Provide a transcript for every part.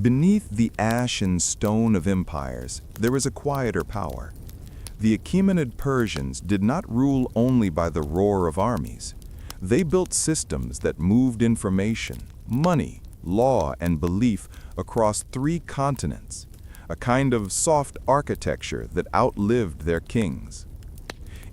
Beneath the ash and stone of empires, there is a quieter power. The Achaemenid Persians did not rule only by the roar of armies. They built systems that moved information, money, law, and belief across 3 continents, a kind of soft architecture that outlived their kings.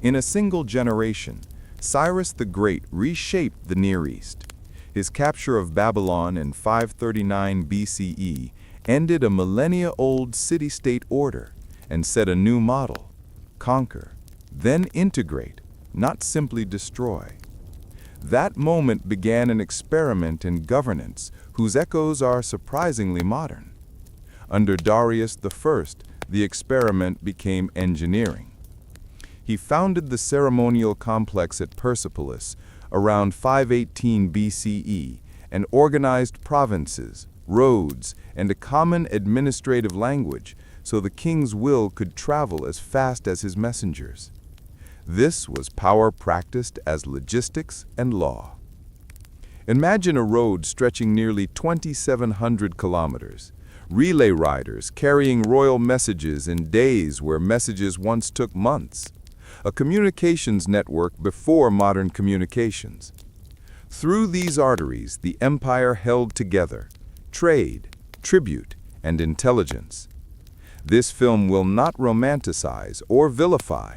In a single generation, Cyrus the Great reshaped the Near East. His capture of Babylon in 539 BCE ended a millennia-old city-state order and set a new model: conquer, then integrate, not simply destroy. That moment began an experiment in governance whose echoes are surprisingly modern. Under Darius I, the experiment became engineering. He founded the ceremonial complex at Persepolis around 518 BCE and organized provinces, roads, and a common administrative language so the king's will could travel as fast as his messengers. This was power practiced as logistics and law. Imagine a road stretching nearly 2,700 kilometers, relay riders carrying royal messages in days where messages once took months, a communications network before modern communications. Through these arteries, the empire held together trade, tribute, and intelligence. This film will not romanticize or vilify.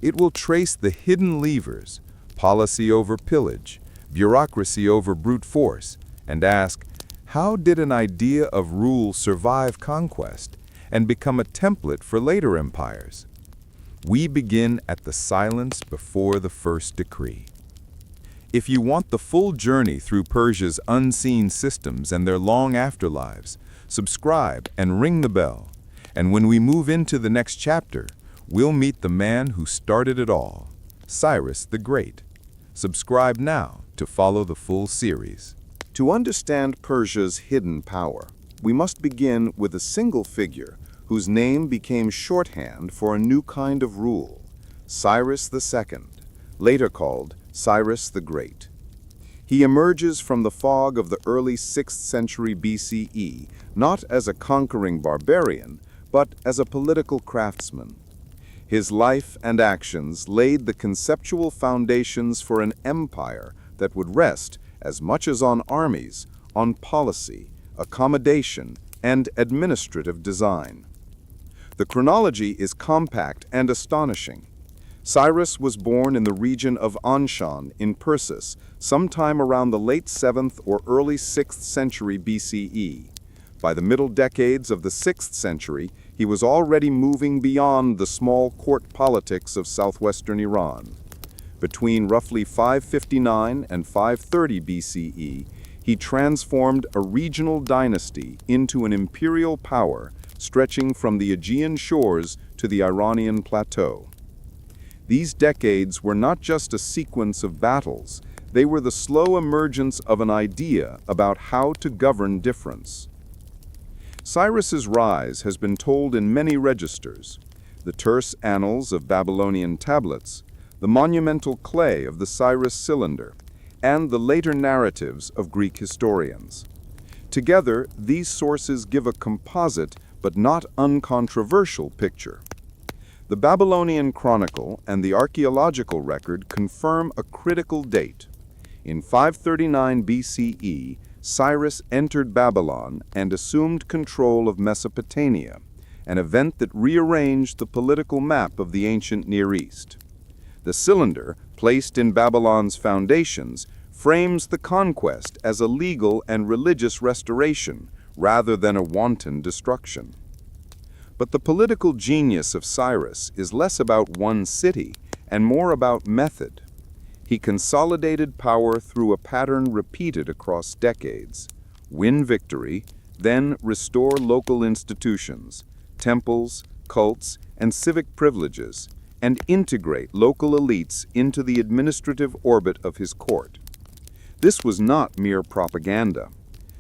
It will trace the hidden levers, policy over pillage, bureaucracy over brute force, and ask, how did an idea of rule survive conquest and become a template for later empires? We begin at the silence before the first decree. If you want the full journey through Persia's unseen systems and their long afterlives, subscribe and ring the bell. And when we move into the next chapter, we'll meet the man who started it all, Cyrus the Great. Subscribe now to follow the full series. To understand Persia's hidden power, we must begin with a single figure whose name became shorthand for a new kind of rule: Cyrus II, later called Cyrus the Great. He emerges from the fog of the early 6th century BCE not as a conquering barbarian, but as a political craftsman. His life and actions laid the conceptual foundations for an empire that would rest, as much as on armies, on policy, accommodation, and administrative design. The chronology is compact and astonishing. Cyrus was born in the region of Anshan in Persis, sometime around the late 7th or early 6th century BCE. By the middle decades of the 6th century, he was already moving beyond the small court politics of southwestern Iran. Between roughly 559 and 530 BCE, he transformed a regional dynasty into an imperial power stretching from the Aegean shores to the Iranian plateau. These decades were not just a sequence of battles, they were the slow emergence of an idea about how to govern difference. Cyrus's rise has been told in many registers: the terse annals of Babylonian tablets, the monumental clay of the Cyrus cylinder, and the later narratives of Greek historians. Together, these sources give a composite but not uncontroversial picture. The Babylonian Chronicle and the archaeological record confirm a critical date. In 539 BCE, Cyrus entered Babylon and assumed control of Mesopotamia, an event that rearranged the political map of the ancient Near East. The cylinder, placed in Babylon's foundations, frames the conquest as a legal and religious restoration rather than a wanton destruction. But the political genius of Cyrus is less about one city and more about method. He consolidated power through a pattern repeated across decades: win victory, then restore local institutions, temples, cults, and civic privileges, and integrate local elites into the administrative orbit of his court. This was not mere propaganda.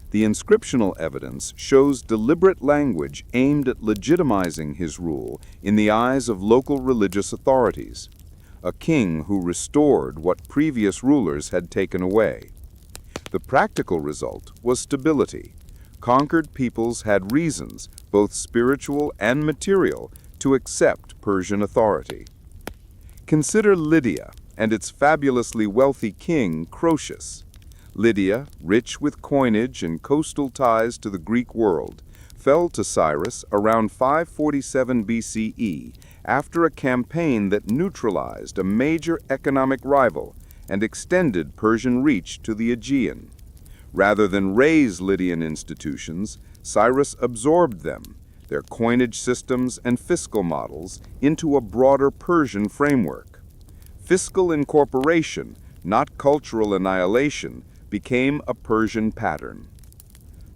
The inscriptional evidence shows deliberate language aimed at legitimizing his rule in the eyes of local religious authorities, a king who restored what previous rulers had taken away. The practical result was stability. Conquered peoples had reasons, both spiritual and material, to accept Persian authority. Consider Lydia and its fabulously wealthy king, Croesus. Lydia, rich with coinage and coastal ties to the Greek world, fell to Cyrus around 547 BCE after a campaign that neutralized a major economic rival and extended Persian reach to the Aegean. Rather than raise Lydian institutions, Cyrus absorbed them, their coinage systems and fiscal models, into a broader Persian framework. Fiscal incorporation, not cultural annihilation, became a Persian pattern.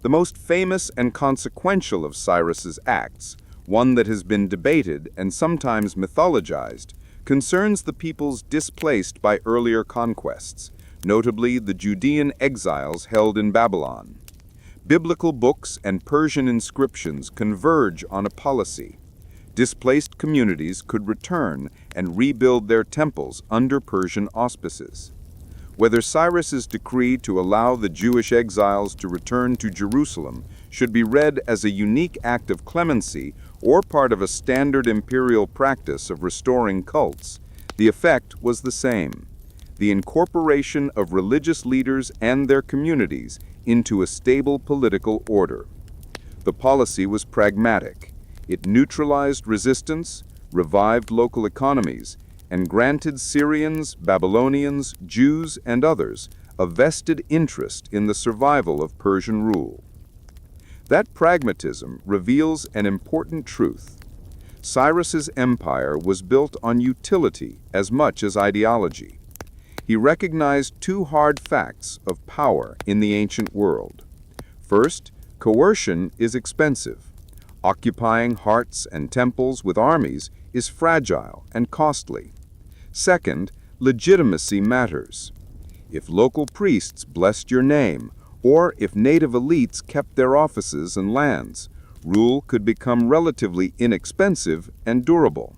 The most famous and consequential of Cyrus's acts, one that has been debated and sometimes mythologized, concerns the peoples displaced by earlier conquests, notably the Judean exiles held in Babylon. Biblical books and Persian inscriptions converge on a policy. Displaced communities could return and rebuild their temples under Persian auspices. Whether Cyrus's decree to allow the Jewish exiles to return to Jerusalem should be read as a unique act of clemency or part of a standard imperial practice of restoring cults, the effect was the same: the incorporation of religious leaders and their communities into a stable political order. The policy was pragmatic. It neutralized resistance, revived local economies, and granted Syrians, Babylonians, Jews, and others a vested interest in the survival of Persian rule. That pragmatism reveals an important truth. Cyrus's empire was built on utility as much as ideology. He recognized two hard facts of power in the ancient world. First, coercion is expensive. Occupying hearts and temples with armies is fragile and costly. Second, legitimacy matters. If local priests blessed your name, or if native elites kept their offices and lands, rule could become relatively inexpensive and durable.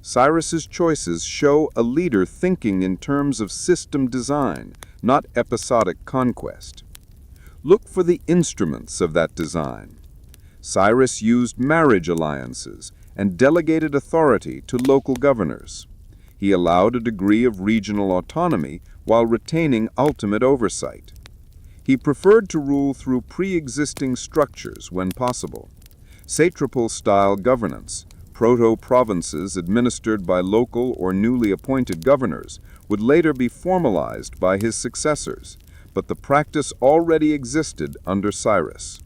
Cyrus's choices show a leader thinking in terms of system design, not episodic conquest. Look for the instruments of that design. Cyrus used marriage alliances and delegated authority to local governors. He allowed a degree of regional autonomy while retaining ultimate oversight. He preferred to rule through pre-existing structures when possible. Satrapal-style governance, proto-provinces administered by local or newly appointed governors, would later be formalized by his successors, but the practice already existed under Cyrus.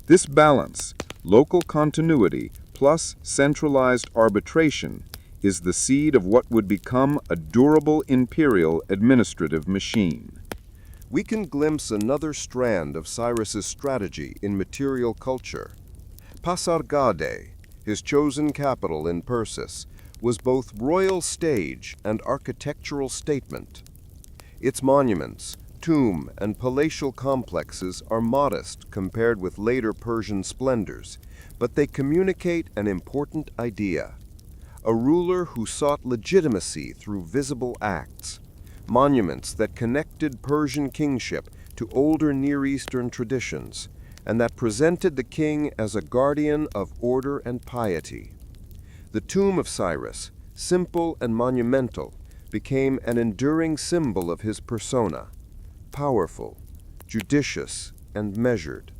This balance, local continuity plus centralized arbitration, is the seed of what would become a durable imperial administrative machine. We can glimpse another strand of Cyrus's strategy in material culture. Pasargadae, his chosen capital in Persis, was both royal stage and architectural statement. Its monuments, tomb, and palatial complexes are modest compared with later Persian splendors, but they communicate an important idea. A ruler who sought legitimacy through visible acts, monuments that connected Persian kingship to older Near Eastern traditions, and that presented the king as a guardian of order and piety. The tomb of Cyrus, simple and monumental, became an enduring symbol of his persona, powerful, judicious, and measured.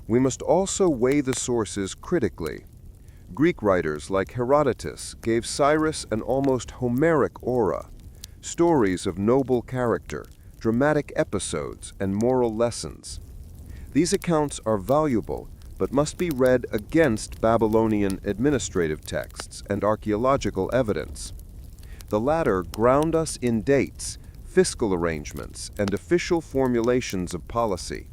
We must also weigh the sources critically. Greek writers like Herodotus gave Cyrus an almost Homeric aura, stories of noble character, dramatic episodes, and moral lessons. These accounts are valuable, but must be read against Babylonian administrative texts and archaeological evidence. The latter ground us in dates, fiscal arrangements, and official formulations of policy.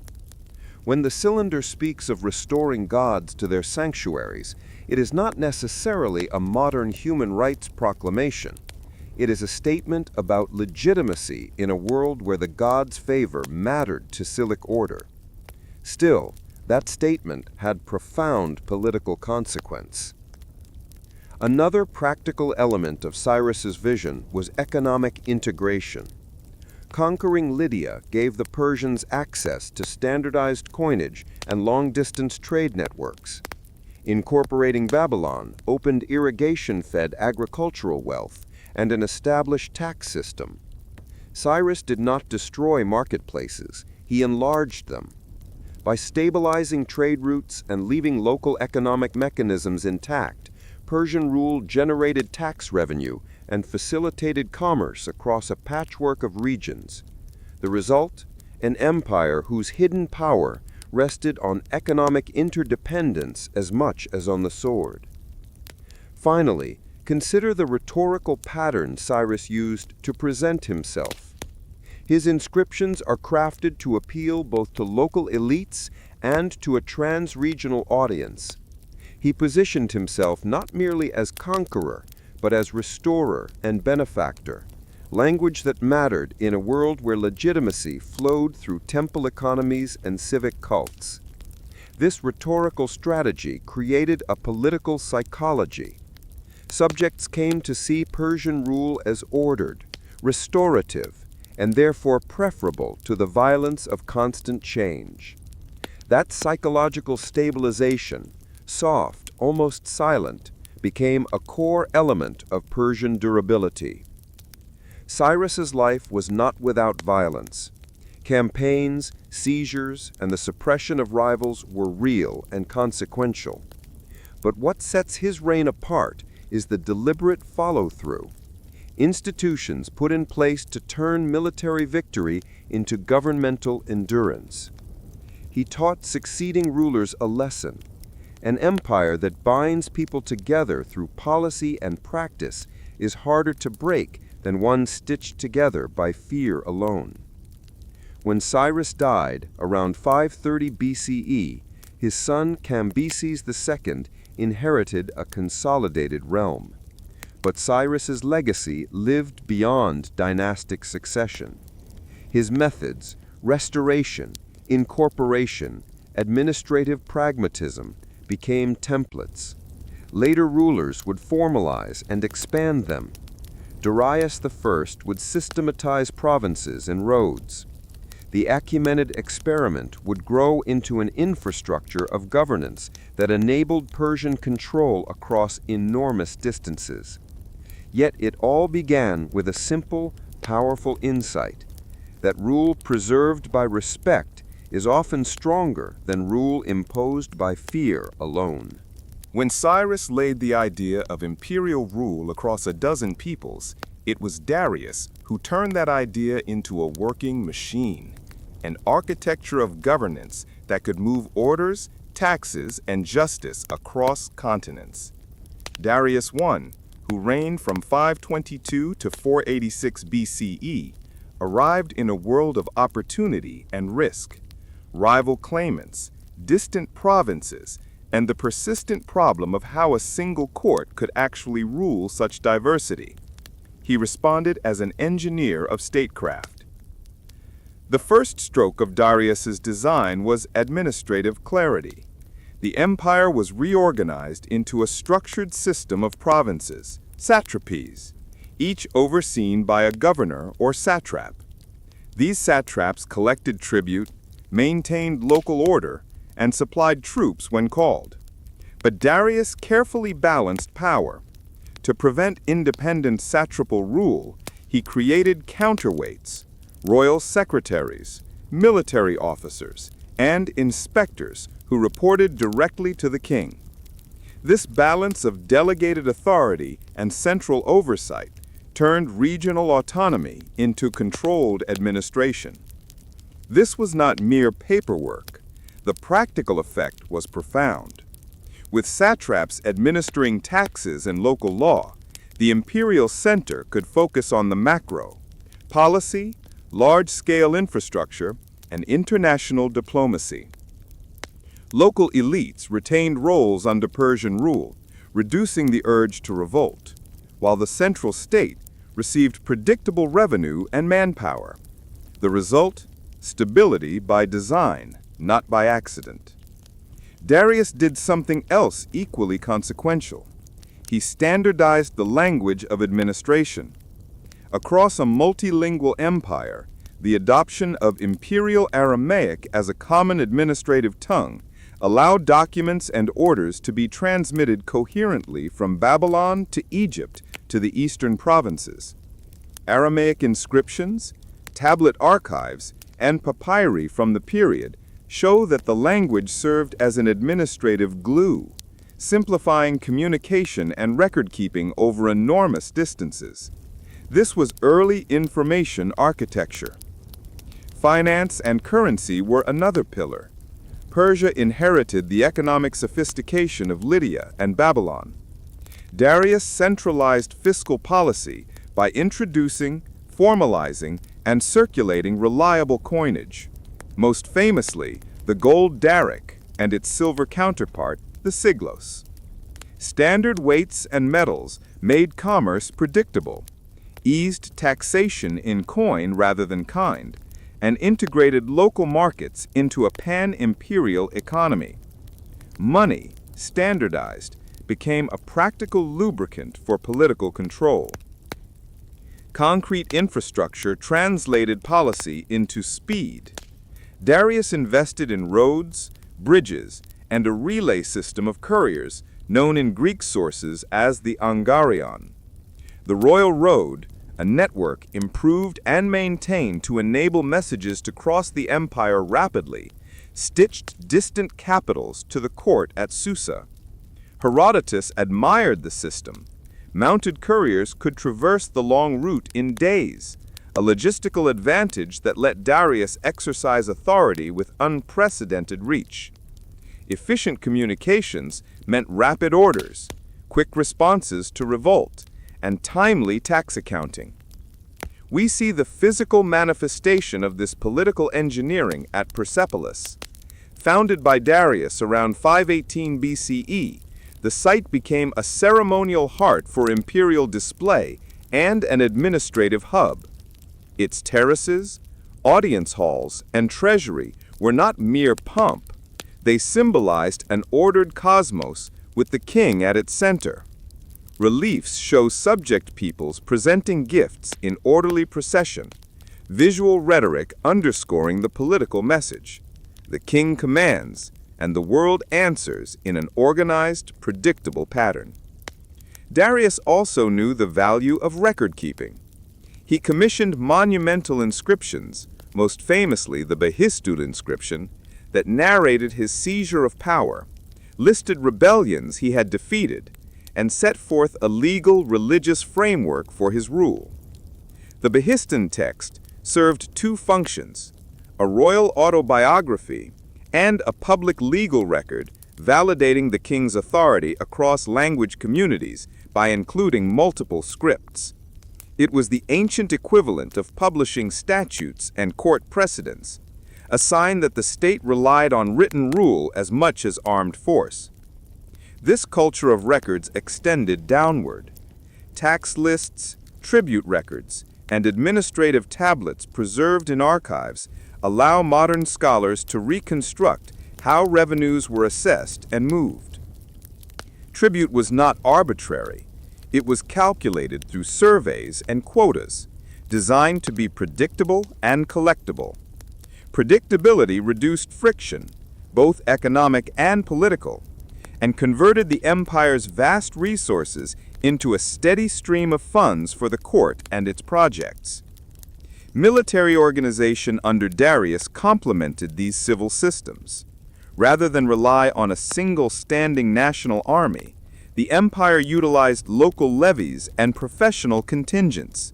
When the cylinder speaks of restoring gods to their sanctuaries, it is not necessarily a modern human rights proclamation. It is a statement about legitimacy in a world where the gods' favor mattered to Silic order. Still, that statement had profound political consequence. Another practical element of Cyrus's vision was economic integration. Conquering Lydia gave the Persians access to standardized coinage and long-distance trade networks. Incorporating Babylon opened irrigation-fed agricultural wealth and an established tax system. Cyrus did not destroy marketplaces, he enlarged them. By stabilizing trade routes and leaving local economic mechanisms intact, Persian rule generated tax revenue and facilitated commerce across a patchwork of regions. The result? An empire whose hidden power rested on economic interdependence as much as on the sword. Finally, consider the rhetorical pattern Cyrus used to present himself. His inscriptions are crafted to appeal both to local elites and to a trans-regional audience. He positioned himself not merely as conqueror, but as restorer and benefactor, language that mattered in a world where legitimacy flowed through temple economies and civic cults. This rhetorical strategy created a political psychology. Subjects came to see Persian rule as ordered, restorative, and therefore preferable to the violence of constant change. That psychological stabilization, soft, almost silent, became a core element of Persian durability. Cyrus's life was not without violence. Campaigns, seizures, and the suppression of rivals were real and consequential. But what sets his reign apart is the deliberate follow-through. Institutions put in place to turn military victory into governmental endurance. He taught succeeding rulers a lesson. An empire that binds people together through policy and practice is harder to break than one stitched together by fear alone. When Cyrus died around 530 BCE, his son Cambyses II inherited a consolidated realm. But Cyrus's legacy lived beyond dynastic succession. His methods, restoration, incorporation, administrative pragmatism, became templates. Later rulers would formalize and expand them. Darius I would systematize provinces and roads. The Achaemenid experiment would grow into an infrastructure of governance that enabled Persian control across enormous distances. Yet it all began with a simple, powerful insight that rule preserved by respect is often stronger than rule imposed by fear alone. When Cyrus laid the idea of imperial rule across a dozen peoples, it was Darius who turned that idea into a working machine, an architecture of governance that could move orders, taxes, and justice across continents. Darius I, who reigned from 522 to 486 BCE, arrived in a world of opportunity and risk. Rival claimants, distant provinces, and the persistent problem of how a single court could actually rule such diversity. He responded as an engineer of statecraft. The first stroke of Darius's design was administrative clarity. The empire was reorganized into a structured system of provinces, satrapies, each overseen by a governor or satrap. These satraps collected tribute, maintained local order, and supplied troops when called. But Darius carefully balanced power. To prevent independent satrapal rule, he created counterweights, royal secretaries, military officers, and inspectors who reported directly to the king. This balance of delegated authority and central oversight turned regional autonomy into controlled administration. This was not mere paperwork. The practical effect was profound. With satraps administering taxes and local law, the imperial center could focus on the macro: policy, large-scale infrastructure, and international diplomacy. Local elites retained roles under Persian rule, reducing the urge to revolt, while the central state received predictable revenue and manpower. The result? Stability by design, not by accident. Darius did something else equally consequential. He standardized the language of administration. Across a multilingual empire, The adoption of Imperial Aramaic as a common administrative tongue allowed documents and orders to be transmitted coherently from Babylon to Egypt to the eastern provinces. Aramaic inscriptions, tablet archives, and papyri from the period show that the language served as an administrative glue, simplifying communication and record-keeping over enormous distances. This was early information architecture. Finance and currency were another pillar. Persia inherited the economic sophistication of Lydia and Babylon. Darius centralized fiscal policy by introducing, formalizing, and circulating reliable coinage, most famously the gold daric and its silver counterpart, the siglos. Standard weights and metals made commerce predictable, eased taxation in coin rather than kind, and integrated local markets into a pan-imperial economy. Money, standardized, became a practical lubricant for political control. Concrete infrastructure translated policy into speed. Darius invested in roads, bridges, and a relay system of couriers known in Greek sources as the Angarion. The Royal Road, a network improved and maintained to enable messages to cross the empire rapidly, stitched distant capitals to the court at Susa. Herodotus admired the system. Mounted couriers could traverse the long route in days, a logistical advantage that let Darius exercise authority with unprecedented reach. Efficient communications meant rapid orders, quick responses to revolt, and timely tax accounting. We see the physical manifestation of this political engineering at Persepolis. Founded by Darius around 518 BCE, the site became a ceremonial heart for imperial display and an administrative hub. Its terraces, audience halls, and treasury were not mere pomp. They symbolized an ordered cosmos with the king at its center. Reliefs show subject peoples presenting gifts in orderly procession, visual rhetoric underscoring the political message. The king commands, and the world answers in an organized, predictable pattern. Darius also knew the value of record-keeping. He commissioned monumental inscriptions, most famously the Behistun inscription, that narrated his seizure of power, listed rebellions he had defeated, and set forth a legal religious framework for his rule. The Behistun text served two functions: a royal autobiography and a public legal record validating the king's authority across language communities by including multiple scripts. It was the ancient equivalent of publishing statutes and court precedents, a sign that the state relied on written rule as much as armed force. This culture of records extended downward. Tax lists, tribute records, and administrative tablets preserved in archives allow modern scholars to reconstruct how revenues were assessed and moved. Tribute was not arbitrary. It was calculated through surveys and quotas, designed to be predictable and collectible. Predictability reduced friction, both economic and political, and converted the empire's vast resources into a steady stream of funds for the court and its projects. Military organization under Darius complemented these civil systems. Rather than rely on a single standing national army, the empire utilized local levies and professional contingents.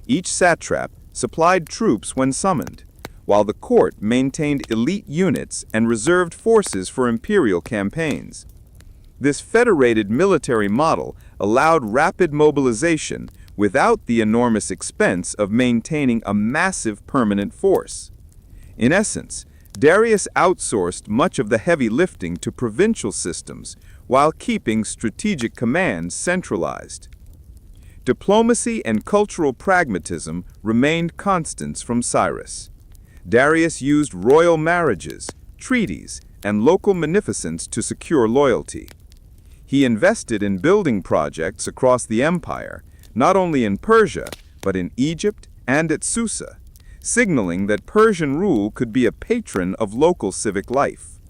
Each satrap supplied troops when summoned, while the court maintained elite units and reserved forces for imperial campaigns. This federated military model allowed rapid mobilization without the enormous expense of maintaining a massive permanent force. In essence, Darius outsourced much of the heavy lifting to provincial systems while keeping strategic command centralized. Diplomacy and cultural pragmatism remained constants from Cyrus. Darius used royal marriages, treaties, and local munificence to secure loyalty. He invested in building projects across the empire, not only in Persia, but in Egypt and at Susa, signaling that Persian rule could be a patron of local civic life.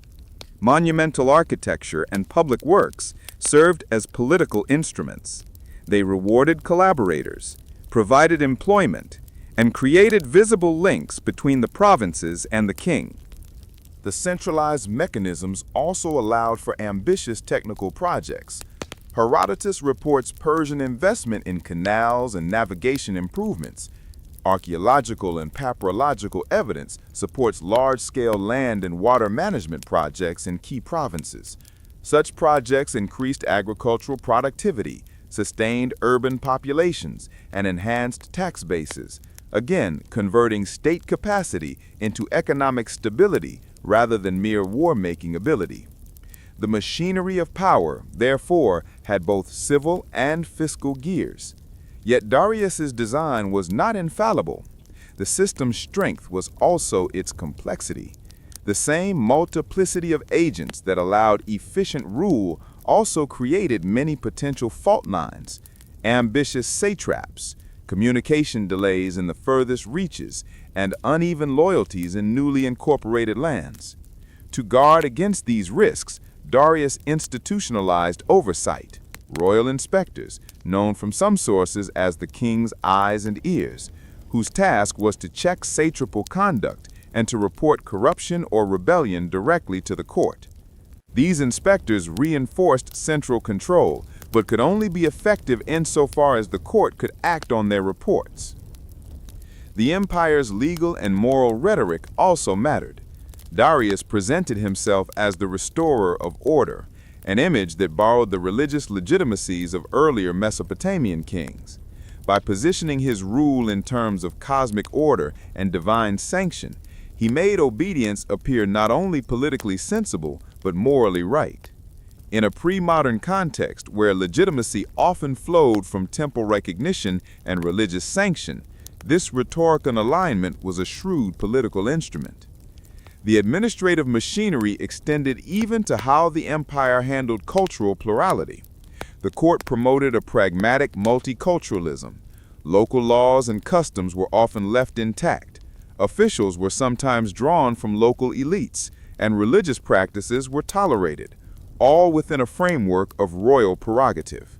Monumental architecture and public works served as political instruments. They rewarded collaborators, provided employment, and created visible links between the provinces and the king. The centralized mechanisms also allowed for ambitious technical projects. Herodotus reports Persian investment in canals and navigation improvements. Archaeological and papyrological evidence supports large-scale land and water management projects in key provinces. Such projects increased agricultural productivity, sustained urban populations, and enhanced tax bases, again converting state capacity into economic stability rather than mere war-making ability. The machinery of power, therefore, had both civil and fiscal gears. Yet Darius's design was not infallible. The system's strength was also its complexity. The same multiplicity of agents that allowed efficient rule also created many potential fault lines, ambitious satraps, communication delays in the furthest reaches, and uneven loyalties in newly incorporated lands. To guard against these risks, Darius institutionalized oversight. Royal inspectors, known from some sources as the king's eyes and ears, whose task was to check satrapal conduct and to report corruption or rebellion directly to the court. These inspectors reinforced central control, but could only be effective insofar as the court could act on their reports. The empire's legal and moral rhetoric also mattered. Darius presented himself as the restorer of order, an image that borrowed the religious legitimacies of earlier Mesopotamian kings. By positioning his rule in terms of cosmic order and divine sanction, he made obedience appear not only politically sensible, but morally right. In a pre-modern context where legitimacy often flowed from temple recognition and religious sanction, this rhetorical alignment was a shrewd political instrument. The administrative machinery extended even to how the empire handled cultural plurality. The court promoted a pragmatic multiculturalism. Local laws and customs were often left intact. Officials were sometimes drawn from local elites, and religious practices were tolerated, all within a framework of royal prerogative.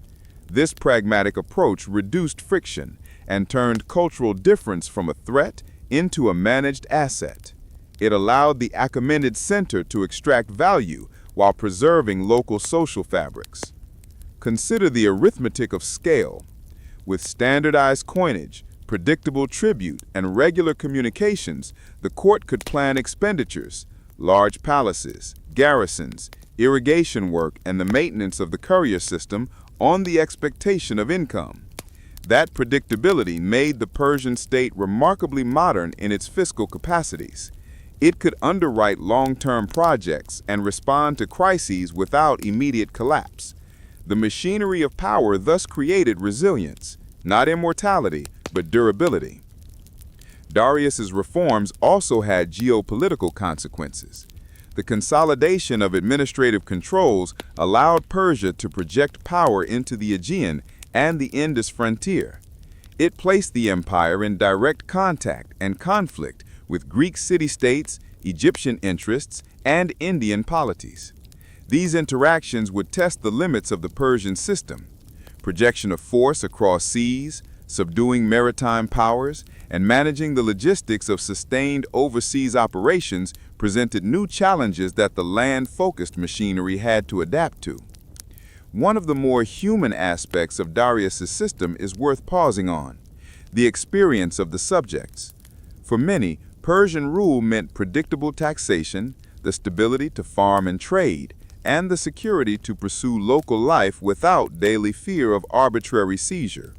This pragmatic approach reduced friction and turned cultural difference from a threat into a managed asset. It allowed the Achaemenid center to extract value while preserving local social fabrics. Consider the arithmetic of scale. With standardized coinage, predictable tribute, and regular communications, the court could plan expenditures, large palaces, garrisons, irrigation work, and the maintenance of the courier system on the expectation of income. That predictability made the Persian state remarkably modern in its fiscal capacities. It could underwrite long-term projects and respond to crises without immediate collapse. The machinery of power thus created resilience, not immortality, but durability. Darius's reforms also had geopolitical consequences. The consolidation of administrative controls allowed Persia to project power into the Aegean and the Indus frontier. It placed the empire in direct contact and conflict with Greek city-states, Egyptian interests, and Indian polities. These interactions would test the limits of the Persian system. Projection of force across seas, subduing maritime powers, and managing the logistics of sustained overseas operations presented new challenges that the land-focused machinery had to adapt to. One of the more human aspects of Darius's system is worth pausing on: the experience of the subjects. For many, Persian rule meant predictable taxation, the stability to farm and trade, and the security to pursue local life without daily fear of arbitrary seizure.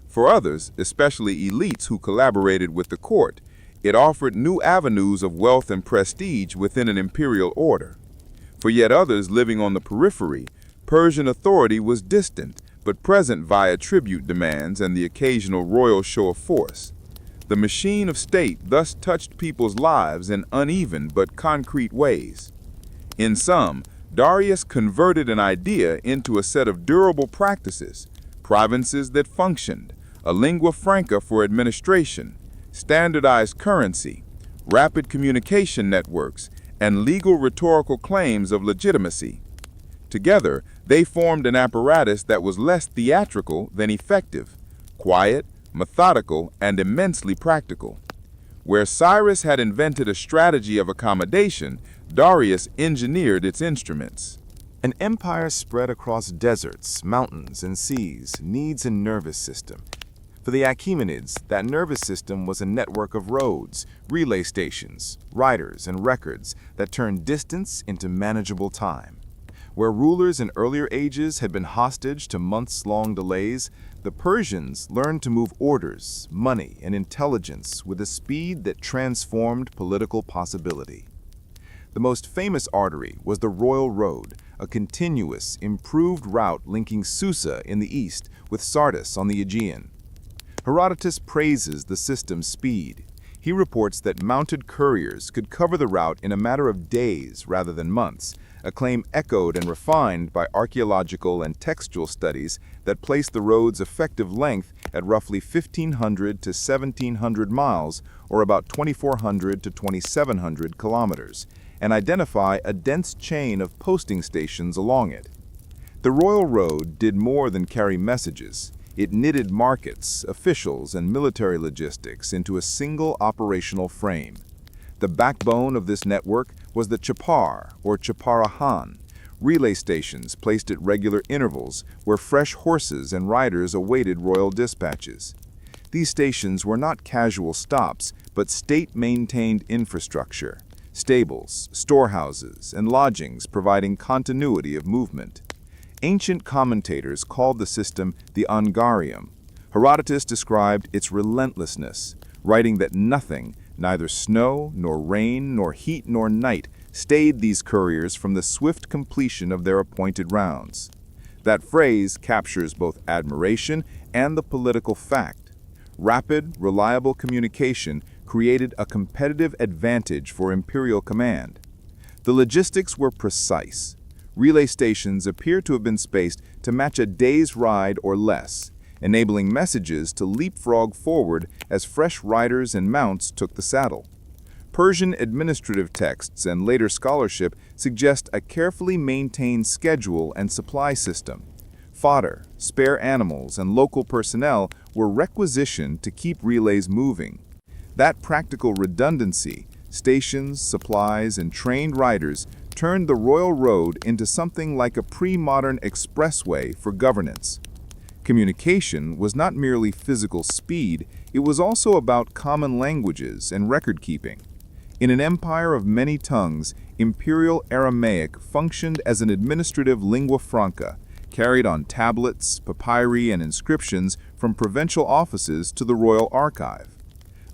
For others, especially elites who collaborated with the court, it offered new avenues of wealth and prestige within an imperial order. For yet others living on the periphery, Persian authority was distant, but present via tribute demands and the occasional royal show of force. The machine of state thus touched people's lives in uneven but concrete ways. In sum, Darius converted an idea into a set of durable practices, provinces that functioned, a lingua franca for administration, standardized currency, rapid communication networks, and legal rhetorical claims of legitimacy. Together, they formed an apparatus that was less theatrical than effective, quiet, methodical, and immensely practical. Where Cyrus had invented a strategy of accommodation, Darius engineered its instruments. An empire spread across deserts, mountains, and seas needs a nervous system. For the Achaemenids, that nervous system was a network of roads, relay stations, riders, and records that turned distance into manageable time. Where rulers in earlier ages had been hostage to months-long delays, the Persians learned to move orders, money, and intelligence with a speed that transformed political possibility. The most famous artery was the Royal Road, a continuous, improved route linking Susa in the east with Sardis on the Aegean. Herodotus praises the system's speed. He reports that mounted couriers could cover the route in a matter of days rather than months, a claim echoed and refined by archaeological and textual studies that place the road's effective length at roughly 1,500 to 1,700 miles, or about 2,400 to 2,700 kilometers, and identify a dense chain of posting stations along it. The Royal Road did more than carry messages. It knitted markets, officials, and military logistics into a single operational frame. The backbone of this network was the chapar, or chaparahan, relay stations placed at regular intervals where fresh horses and riders awaited royal dispatches. These stations were not casual stops, but state-maintained infrastructure, stables, storehouses, and lodgings providing continuity of movement. Ancient commentators called the system the Angarium. Herodotus described its relentlessness, writing that nothing, neither snow, nor rain, nor heat, nor night, stayed these couriers from the swift completion of their appointed rounds. That phrase captures both admiration and the political fact. Rapid, reliable communication created a competitive advantage for imperial command. The logistics were precise. Relay stations appear to have been spaced to match a day's ride or less, enabling messages to leapfrog forward as fresh riders and mounts took the saddle. Persian administrative texts and later scholarship suggest a carefully maintained schedule and supply system. Fodder, spare animals, and local personnel were requisitioned to keep relays moving. That practical redundancy, stations, supplies, and trained riders turned the Royal Road into something like a pre-modern expressway for governance. Communication was not merely physical speed, it was also about common languages and record-keeping. In an empire of many tongues, Imperial Aramaic functioned as an administrative lingua franca, carried on tablets, papyri, and inscriptions from provincial offices to the royal archive.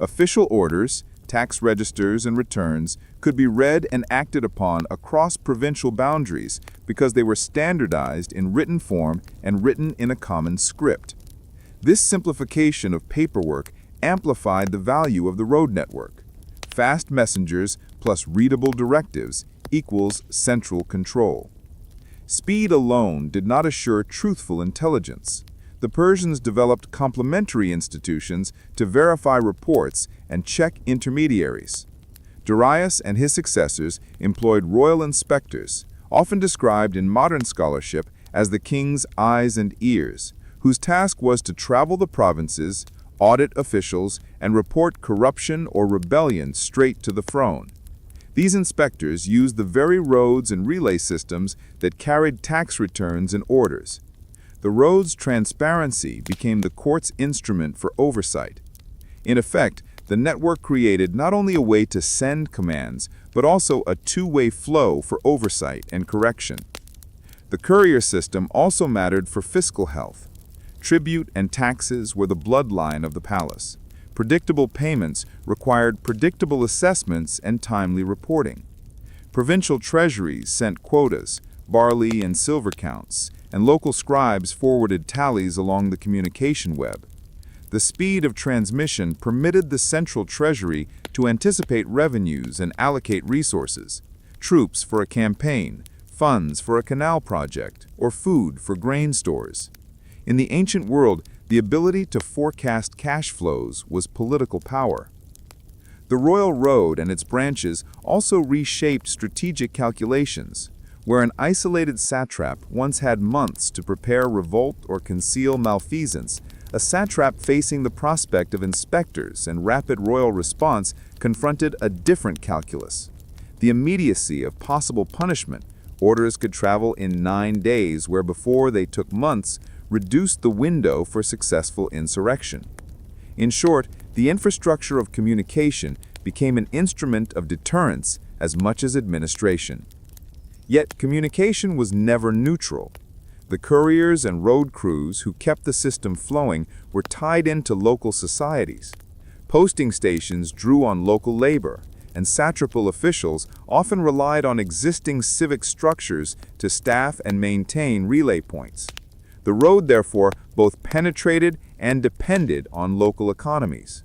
Official orders, tax registers, and returns could be read and acted upon across provincial boundaries because they were standardized in written form and written in a common script. This simplification of paperwork amplified the value of the road network. Fast messengers plus readable directives equals central control. Speed alone did not assure truthful intelligence. The Persians developed complementary institutions to verify reports and check intermediaries. Darius and his successors employed royal inspectors, often described in modern scholarship as the king's eyes and ears, whose task was to travel the provinces, audit officials, and report corruption or rebellion straight to the throne. These inspectors used the very roads and relay systems that carried tax returns and orders. The road's transparency became the court's instrument for oversight. In effect, the network created not only a way to send commands, but also a two-way flow for oversight and correction. The courier system also mattered for fiscal health. Tribute and taxes were the bloodline of the palace. Predictable payments required predictable assessments and timely reporting. Provincial treasuries sent quotas, barley and silver counts, and local scribes forwarded tallies along the communication web. The speed of transmission permitted the central treasury to anticipate revenues and allocate resources, troops for a campaign, funds for a canal project, or food for grain stores. In the ancient world, the ability to forecast cash flows was political power. The royal road and its branches also reshaped strategic calculations. Where an isolated satrap once had months to prepare revolt or conceal malfeasance, a satrap facing the prospect of inspectors and rapid royal response confronted a different calculus. The immediacy of possible punishment. Orders could travel in 9 days, where before they took months, reduced the window for successful insurrection. In short, the infrastructure of communication became an instrument of deterrence as much as administration. Yet communication was never neutral. The couriers and road crews who kept the system flowing were tied into local societies. Posting stations drew on local labor, and satrapal officials often relied on existing civic structures to staff and maintain relay points. The road, therefore, both penetrated and depended on local economies.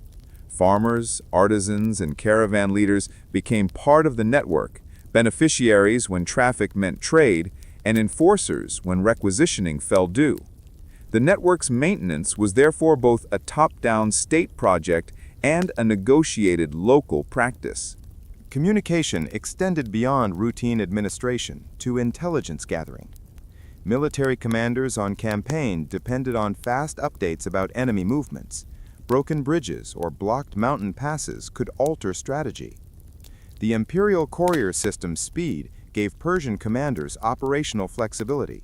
Farmers, artisans, and caravan leaders became part of the network, beneficiaries when traffic meant trade, and enforcers when requisitioning fell due. The network's maintenance was therefore both a top-down state project and a negotiated local practice. Communication extended beyond routine administration to intelligence gathering. Military commanders on campaign depended on fast updates about enemy movements. Broken bridges or blocked mountain passes could alter strategy. The imperial courier system's speed gave Persian commanders operational flexibility.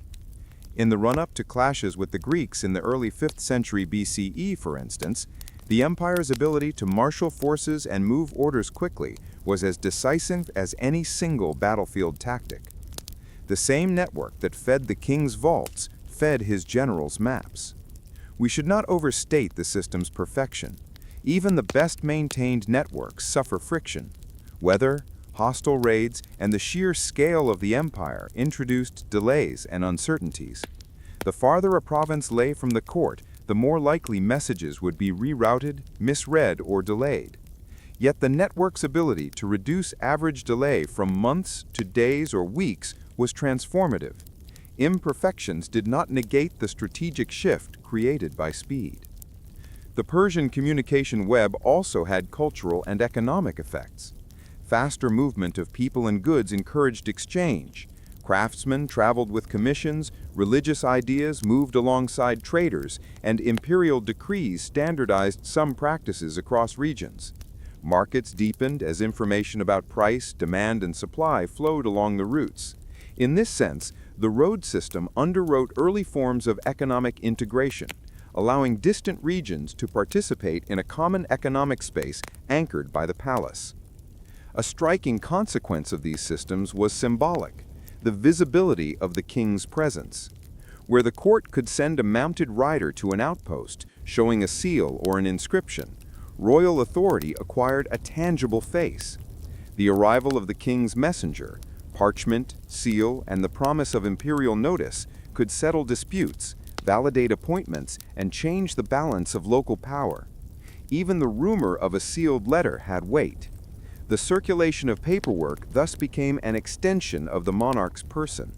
In the run-up to clashes with the Greeks in the early 5th century BCE, for instance, the empire's ability to marshal forces and move orders quickly was as decisive as any single battlefield tactic. The same network that fed the king's vaults fed his generals' maps. We should not overstate the system's perfection. Even the best-maintained networks suffer friction. Weather, hostile raids, and the sheer scale of the empire introduced delays and uncertainties. The farther a province lay from the court, the more likely messages would be rerouted, misread, or delayed. Yet the network's ability to reduce average delay from months to days or weeks was transformative. Imperfections did not negate the strategic shift created by speed. The Persian communication web also had cultural and economic effects. Faster movement of people and goods encouraged exchange. Craftsmen traveled with commissions, religious ideas moved alongside traders, and imperial decrees standardized some practices across regions. Markets deepened as information about price, demand, and supply flowed along the routes. In this sense, the road system underwrote early forms of economic integration, allowing distant regions to participate in a common economic space anchored by the palace. A striking consequence of these systems was symbolic, the visibility of the king's presence. Where the court could send a mounted rider to an outpost, showing a seal or an inscription, royal authority acquired a tangible face. The arrival of the king's messenger, parchment, seal, and the promise of imperial notice could settle disputes, validate appointments, and change the balance of local power. Even the rumor of a sealed letter had weight. The circulation of paperwork thus became an extension of the monarch's person.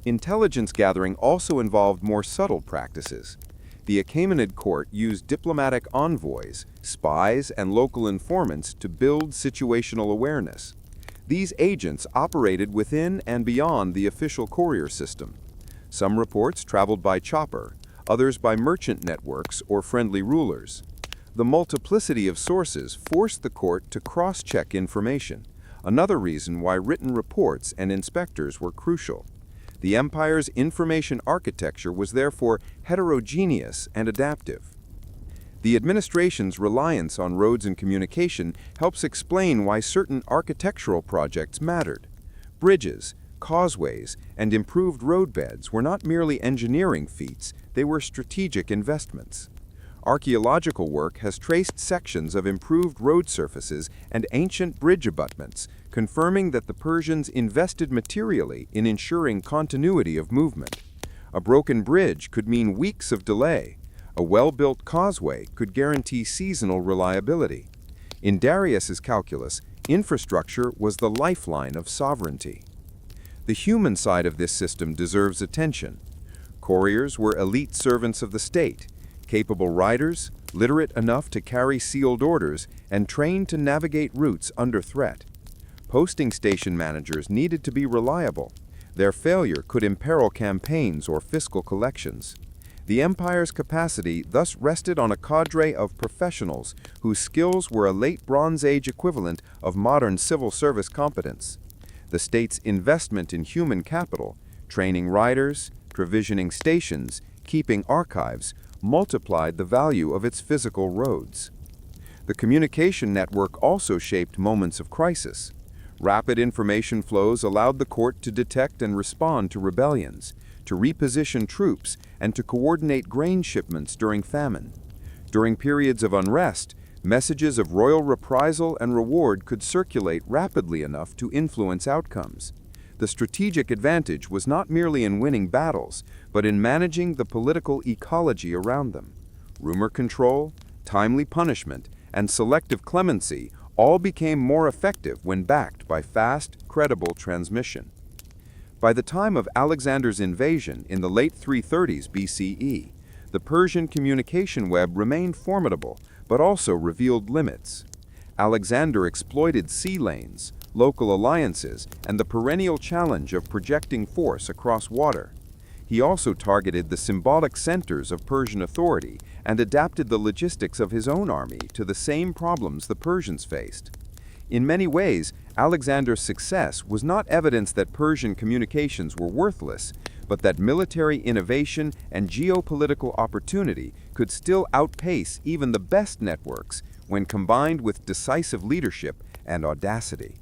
Intelligence gathering also involved more subtle practices. The Achaemenid court used diplomatic envoys, spies, and local informants to build situational awareness. These agents operated within and beyond the official courier system. Some reports traveled by chopper, others by merchant networks or friendly rulers. The multiplicity of sources forced the court to cross-check information, another reason why written reports and inspectors were crucial. The empire's information architecture was therefore heterogeneous and adaptive. The administration's reliance on roads and communication helps explain why certain architectural projects mattered. Bridges, causeways, and improved roadbeds were not merely engineering feats, they were strategic investments. Archaeological work has traced sections of improved road surfaces and ancient bridge abutments, confirming that the Persians invested materially in ensuring continuity of movement. A broken bridge could mean weeks of delay. A well-built causeway could guarantee seasonal reliability. In Darius's calculus, infrastructure was the lifeline of sovereignty. The human side of this system deserves attention. Couriers were elite servants of the state, capable riders, literate enough to carry sealed orders, and trained to navigate routes under threat. Posting station managers needed to be reliable. Their failure could imperil campaigns or fiscal collections. The empire's capacity thus rested on a cadre of professionals whose skills were a late Bronze Age equivalent of modern civil service competence. The state's investment in human capital, training riders, provisioning stations, keeping archives, multiplied the value of its physical roads. The communication network also shaped moments of crisis. Rapid information flows allowed the court to detect and respond to rebellions, to reposition troops, and to coordinate grain shipments during famine. During periods of unrest, messages of royal reprisal and reward could circulate rapidly enough to influence outcomes. The strategic advantage was not merely in winning battles, but in managing the political ecology around them. Rumor control, timely punishment, and selective clemency all became more effective when backed by fast, credible transmission. By the time of Alexander's invasion in the late 330s BCE, the Persian communication web remained formidable, but also revealed limits. Alexander exploited sea lanes, local alliances, and the perennial challenge of projecting force across water. He also targeted the symbolic centers of Persian authority and adapted the logistics of his own army to the same problems the Persians faced. In many ways, Alexander's success was not evidence that Persian communications were worthless, but that military innovation and geopolitical opportunity could still outpace even the best networks when combined with decisive leadership and audacity.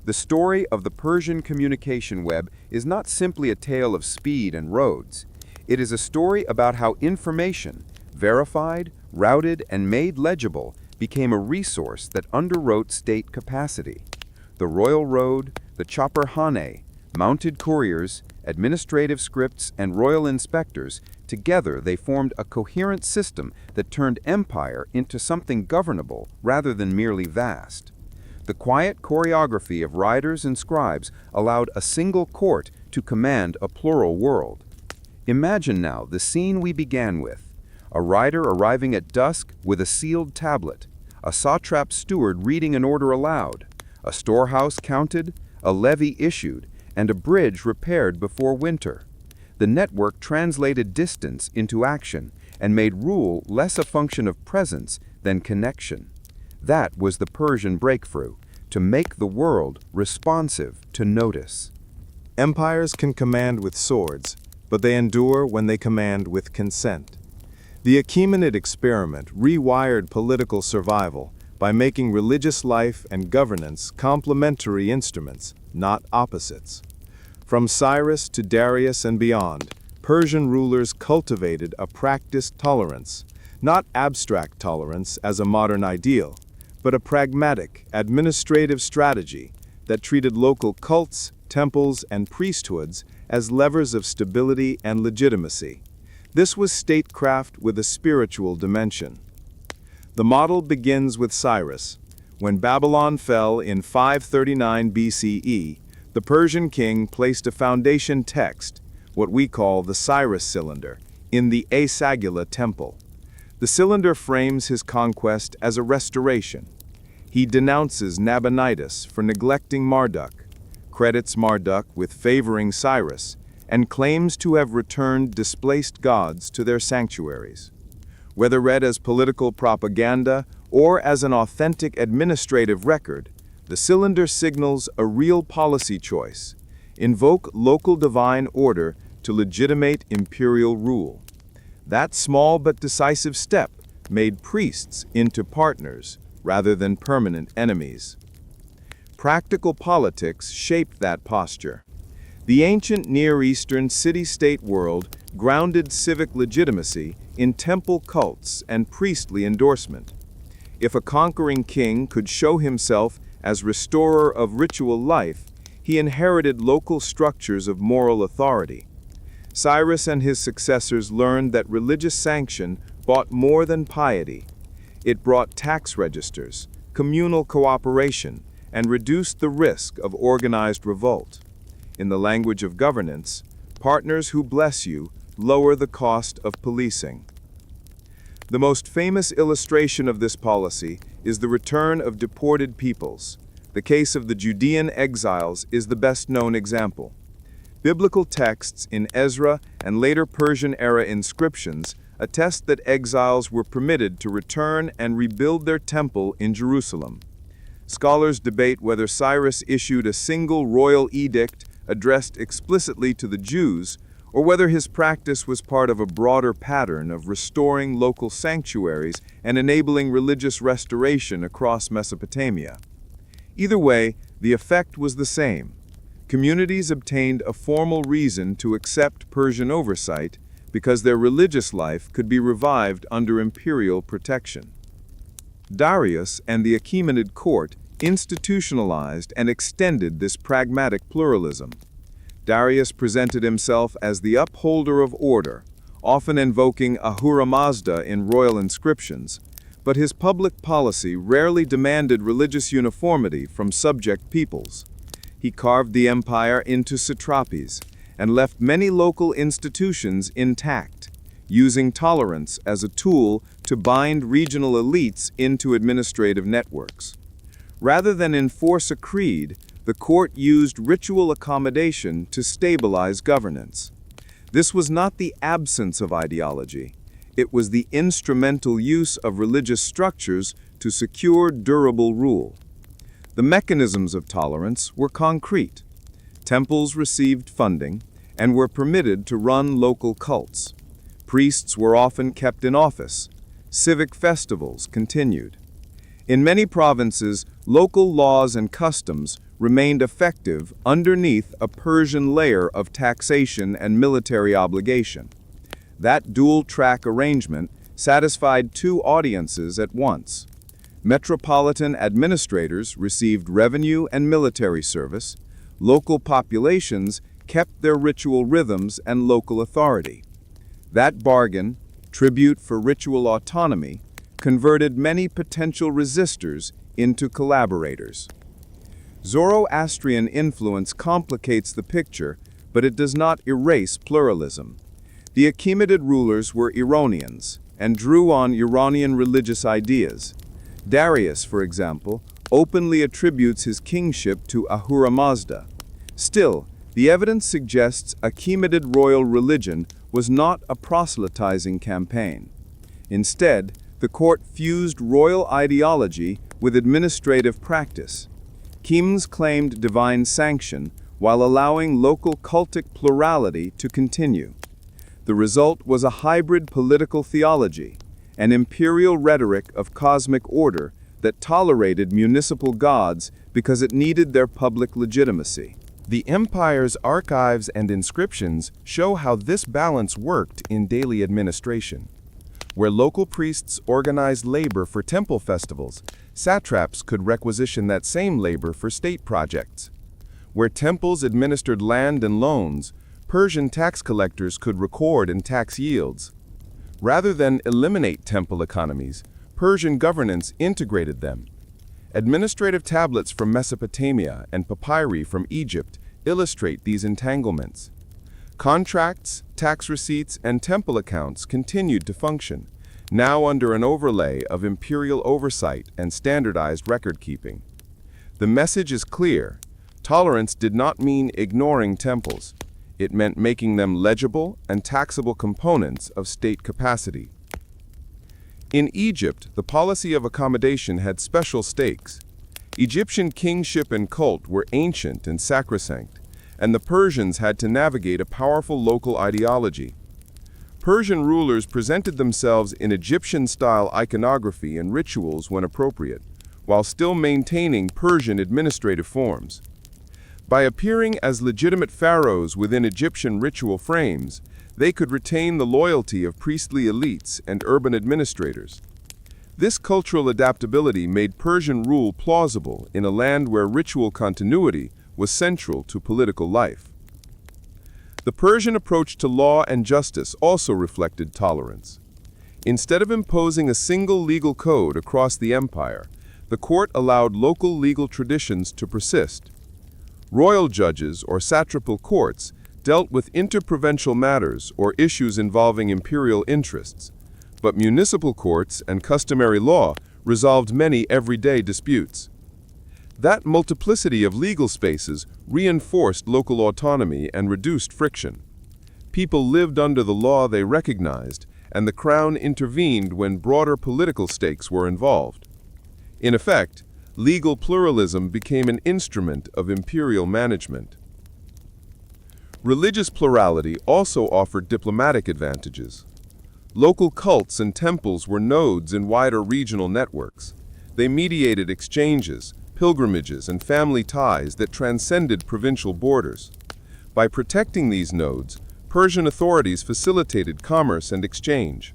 The story of the Persian communication web is not simply a tale of speed and roads. It is a story about how information, verified, routed, and made legible, became a resource that underwrote state capacity. The royal road, the chopper hane, mounted couriers, administrative scripts, and royal inspectors, together they formed a coherent system that turned empire into something governable rather than merely vast. The quiet choreography of riders and scribes allowed a single court to command a plural world. Imagine now the scene we began with: a rider arriving at dusk with a sealed tablet, a satrap steward reading an order aloud, a storehouse counted, a levy issued, and a bridge repaired before winter. The network translated distance into action and made rule less a function of presence than connection. That was the Persian breakthrough, to make the world responsive to notice. Empires can command with swords, but they endure when they command with consent. The Achaemenid experiment rewired political survival by making religious life and governance complementary instruments, not opposites. From Cyrus to Darius and beyond, Persian rulers cultivated a practiced tolerance, not abstract tolerance as a modern ideal, but a pragmatic, administrative strategy that treated local cults, temples, and priesthoods as levers of stability and legitimacy. This was statecraft with a spiritual dimension. The model begins with Cyrus. When Babylon fell in 539 BCE, the Persian king placed a foundation text, what we call the Cyrus cylinder, in the Asagila temple. The cylinder frames his conquest as a restoration. He denounces Nabonidus for neglecting Marduk, credits Marduk with favoring Cyrus, and claims to have returned displaced gods to their sanctuaries. Whether read as political propaganda or as an authentic administrative record, the cylinder signals a real policy choice: invoke local divine order to legitimate imperial rule. That small but decisive step made priests into partners rather than permanent enemies. Practical politics shaped that posture. The ancient Near Eastern city-state world grounded civic legitimacy in temple cults and priestly endorsement. If a conquering king could show himself as restorer of ritual life, he inherited local structures of moral authority. Cyrus and his successors learned that religious sanction bought more than piety. It brought tax registers, communal cooperation, and reduced the risk of organized revolt. In the language of governance, partners who bless you lower the cost of policing. The most famous illustration of this policy is the return of deported peoples. The case of the Judean exiles is the best-known example. Biblical texts in Ezra and later Persian-era inscriptions attest that exiles were permitted to return and rebuild their temple in Jerusalem. Scholars debate whether Cyrus issued a single royal edict addressed explicitly to the Jews, or whether his practice was part of a broader pattern of restoring local sanctuaries and enabling religious restoration across Mesopotamia. Either way, the effect was the same. Communities obtained a formal reason to accept Persian oversight because their religious life could be revived under imperial protection. Darius and the Achaemenid court institutionalized and extended this pragmatic pluralism. Darius presented himself as the upholder of order, often invoking Ahura Mazda in royal inscriptions, but his public policy rarely demanded religious uniformity from subject peoples. He carved the empire into satrapies and left many local institutions intact, using tolerance as a tool to bind regional elites into administrative networks. Rather than enforce a creed, the court used ritual accommodation to stabilize governance. This was not the absence of ideology. It was the instrumental use of religious structures to secure durable rule. The mechanisms of tolerance were concrete. Temples received funding and were permitted to run local cults. Priests were often kept in office. Civic festivals continued. In many provinces, local laws and customs remained effective underneath a Persian layer of taxation and military obligation. That dual-track arrangement satisfied two audiences at once. Metropolitan administrators received revenue and military service. Local populations kept their ritual rhythms and local authority. That bargain, tribute for ritual autonomy, converted many potential resistors into collaborators. Zoroastrian influence complicates the picture, but it does not erase pluralism. The Achaemenid rulers were Iranians and drew on Iranian religious ideas. Darius, for example, openly attributes his kingship to Ahura Mazda. Still, the evidence suggests Achaemenid royal religion was not a proselytizing campaign. Instead, the court fused royal ideology with administrative practice. Kings claimed divine sanction while allowing local cultic plurality to continue. The result was a hybrid political theology, an imperial rhetoric of cosmic order that tolerated municipal gods because it needed their public legitimacy. The empire's archives and inscriptions show how this balance worked in daily administration. Where local priests organized labor for temple festivals, satraps could requisition that same labor for state projects. Where temples administered land and loans, Persian tax collectors could record and tax yields. Rather than eliminate temple economies, Persian governance integrated them. Administrative tablets from Mesopotamia and papyri from Egypt illustrate these entanglements. Contracts, tax receipts, and temple accounts continued to function, now under an overlay of imperial oversight and standardized record-keeping. The message is clear. Tolerance did not mean ignoring temples. It meant making them legible and taxable components of state capacity. In Egypt, the policy of accommodation had special stakes. Egyptian kingship and cult were ancient and sacrosanct, and the Persians had to navigate a powerful local ideology. Persian rulers presented themselves in Egyptian-style iconography and rituals when appropriate, while still maintaining Persian administrative forms. By appearing as legitimate pharaohs within Egyptian ritual frames, they could retain the loyalty of priestly elites and urban administrators. This cultural adaptability made Persian rule plausible in a land where ritual continuity was central to political life. The Persian approach to law and justice also reflected tolerance. Instead of imposing a single legal code across the empire, the court allowed local legal traditions to persist. Royal judges or satrapal courts dealt with interprovincial matters or issues involving imperial interests. but municipal courts and customary law resolved many everyday disputes. That multiplicity of legal spaces reinforced local autonomy and reduced friction. People lived under the law they recognized, and the crown intervened when broader political stakes were involved. In effect, legal pluralism became an instrument of imperial management. Religious plurality also offered diplomatic advantages. Local cults and temples were nodes in wider regional networks. They mediated exchanges, pilgrimages, and family ties that transcended provincial borders. By protecting these nodes, Persian authorities facilitated commerce and exchange.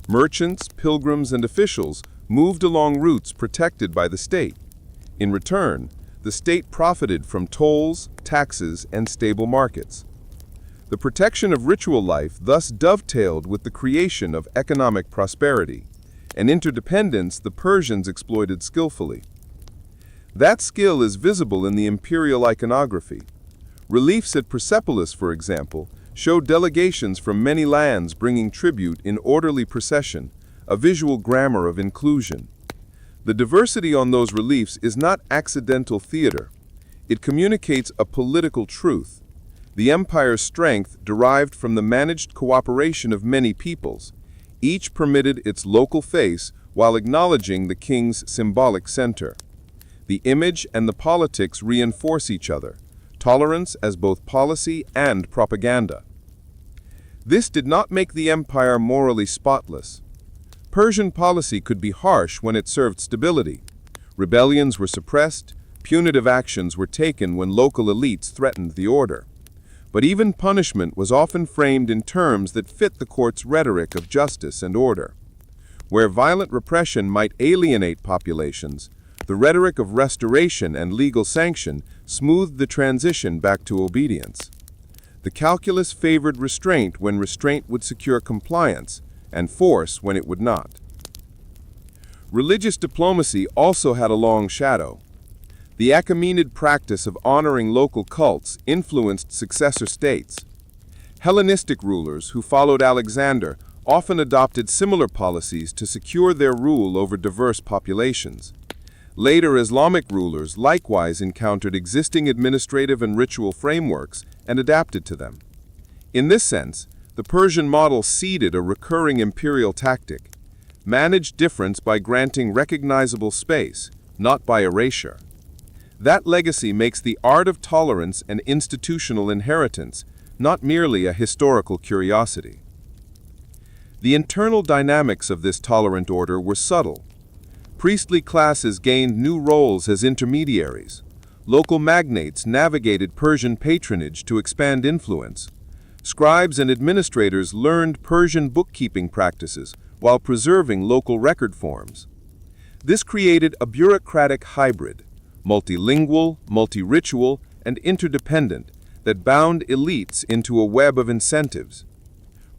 Merchants, pilgrims, and officials moved along routes protected by the state. In return, the state profited from tolls, taxes, and stable markets. The protection of ritual life thus dovetailed with the creation of economic prosperity, an interdependence the Persians exploited skillfully. That skill is visible in the imperial iconography. Reliefs at Persepolis, for example, show delegations from many lands bringing tribute in orderly procession, a visual grammar of inclusion. The diversity on those reliefs is not accidental theater. It communicates a political truth. The empire's strength derived from the managed cooperation of many peoples. Each permitted its local face while acknowledging the king's symbolic center. The image and the politics reinforce each other, tolerance as both policy and propaganda. This did not make the empire morally spotless. Persian policy could be harsh when it served stability. Rebellions were suppressed, punitive actions were taken when local elites threatened the order. But even punishment was often framed in terms that fit the court's rhetoric of justice and order. Where violent repression might alienate populations, the rhetoric of restoration and legal sanction smoothed the transition back to obedience. The calculus favored restraint when restraint would secure compliance, and force when it would not. Religious diplomacy also had a long shadow. The Achaemenid practice of honoring local cults influenced successor states. Hellenistic rulers who followed Alexander often adopted similar policies to secure their rule over diverse populations. Later Islamic rulers likewise encountered existing administrative and ritual frameworks and adapted to them. In this sense, the Persian model seeded a recurring imperial tactic: manage difference by granting recognizable space, not by erasure. That legacy makes the art of tolerance an institutional inheritance, not merely a historical curiosity. The internal dynamics of this tolerant order were subtle. Priestly classes gained new roles as intermediaries. Local magnates navigated Persian patronage to expand influence. Scribes and administrators learned Persian bookkeeping practices while preserving local record forms. This created a bureaucratic hybrid, multilingual, multi-ritual, and interdependent, that bound elites into a web of incentives.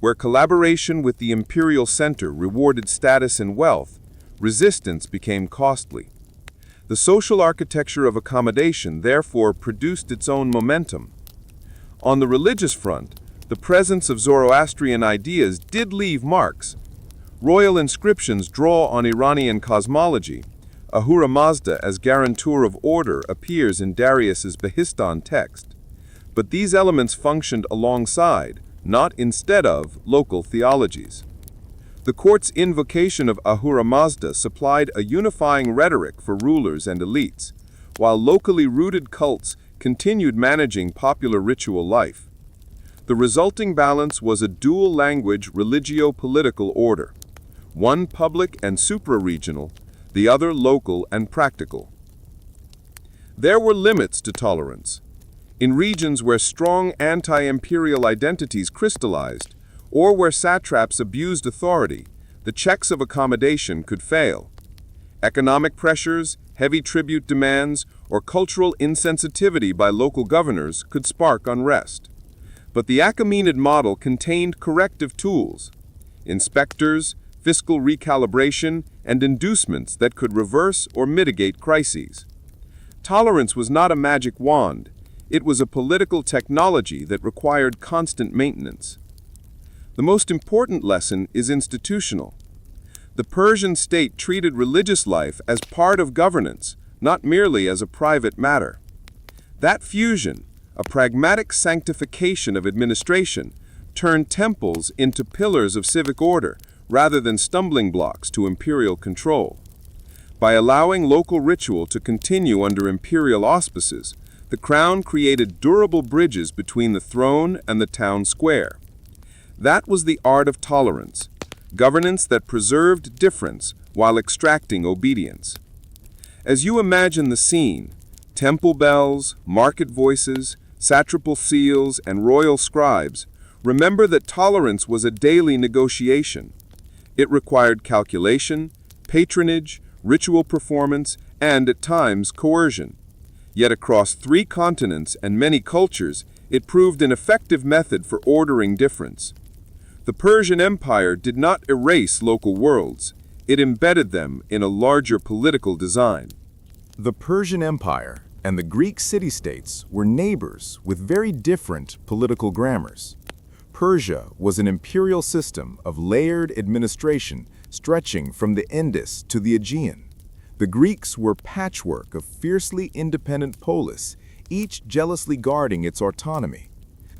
Where collaboration with the imperial center rewarded status and wealth, resistance became costly. The social architecture of accommodation therefore produced its own momentum. On the religious front, the presence of Zoroastrian ideas did leave marks. Royal inscriptions draw on Iranian cosmology. Ahura Mazda as guarantor of order appears in Darius's Behistun text. But these elements functioned alongside, not instead of, local theologies. The court's invocation of Ahura Mazda supplied a unifying rhetoric for rulers and elites, while locally rooted cults continued managing popular ritual life. The resulting balance was a dual-language religio-political order, one public and supra-regional, the other local and practical. There were limits to tolerance. In regions where strong anti-imperial identities crystallized, or where satraps abused authority, the checks of accommodation could fail. Economic pressures, heavy tribute demands, or cultural insensitivity by local governors could spark unrest. But the Achaemenid model contained corrective tools: inspectors, fiscal recalibration, and inducements that could reverse or mitigate crises. Tolerance was not a magic wand. It was a political technology that required constant maintenance. The most important lesson is institutional. The Persian state treated religious life as part of governance, not merely as a private matter. That fusion, a pragmatic sanctification of administration, turned temples into pillars of civic order rather than stumbling blocks to imperial control. By allowing local ritual to continue under imperial auspices, the crown created durable bridges between the throne and the town square. That was the art of tolerance, governance that preserved difference while extracting obedience. As you imagine the scene, temple bells, market voices, satrapal seals, and royal scribes, remember that tolerance was a daily negotiation. It required calculation, patronage, ritual performance, and, at times, coercion. Yet across 3 continents and many cultures, it proved an effective method for ordering difference. The Persian Empire did not erase local worlds. It embedded them in a larger political design. The Persian Empire and the Greek city-states were neighbors with very different political grammars. Persia was an imperial system of layered administration stretching from the Indus to the Aegean. The Greeks were patchwork of fiercely independent polis, each jealously guarding its autonomy.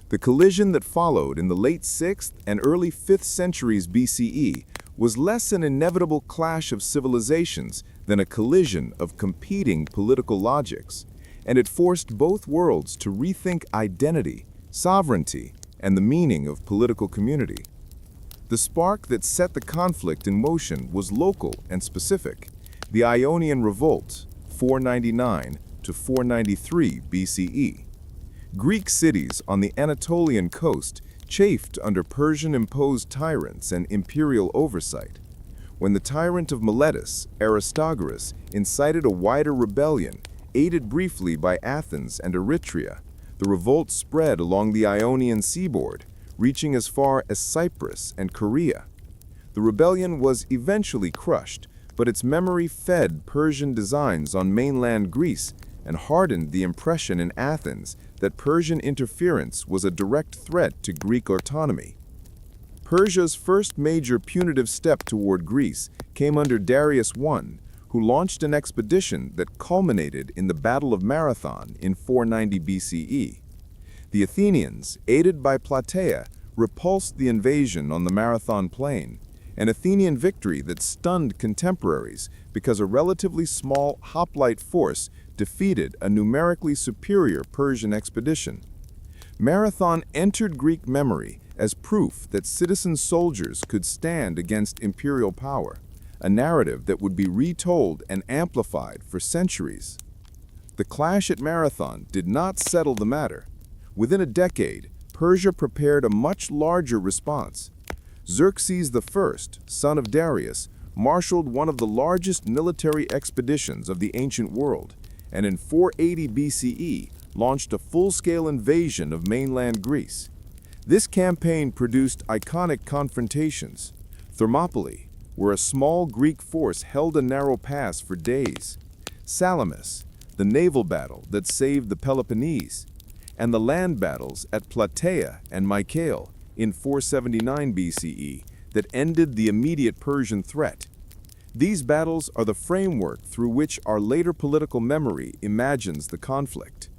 The collision that followed in the late 6th and early 5th centuries BCE was less an inevitable clash of civilizations than a collision of competing political logics, and it forced both worlds to rethink identity, sovereignty, and the meaning of political community. The spark that set the conflict in motion was local and specific: the Ionian Revolt, 499 to 493 BCE. Greek cities on the Anatolian coast chafed under Persian-imposed tyrants and imperial oversight. When the tyrant of Miletus, Aristogoras, incited a wider rebellion, aided briefly by Athens and Eretria, the revolt spread along the Ionian seaboard, reaching as far as Cyprus and Korea. The rebellion was eventually crushed, but its memory fed Persian designs on mainland Greece and hardened the impression in Athens that Persian interference was a direct threat to Greek autonomy. Persia's first major punitive step toward Greece came under Darius I, who launched an expedition that culminated in the Battle of Marathon in 490 BCE. The Athenians, aided by Plataea, repulsed the invasion on the Marathon plain, an Athenian victory that stunned contemporaries because a relatively small hoplite force defeated a numerically superior Persian expedition. Marathon entered Greek memory as proof that citizen soldiers could stand against imperial power, a narrative that would be retold and amplified for centuries. The clash at Marathon did not settle the matter. Within a decade, Persia prepared a much larger response. Xerxes I, son of Darius, marshaled one of the largest military expeditions of the ancient world, and in 480 BCE launched a full-scale invasion of mainland Greece. This campaign produced iconic confrontations: Thermopylae, where a small Greek force held a narrow pass for days; Salamis, the naval battle that saved the Peloponnese; and the land battles at Plataea and Mycale in 479 BCE that ended the immediate Persian threat. These battles are the framework through which our later political memory imagines the conflict.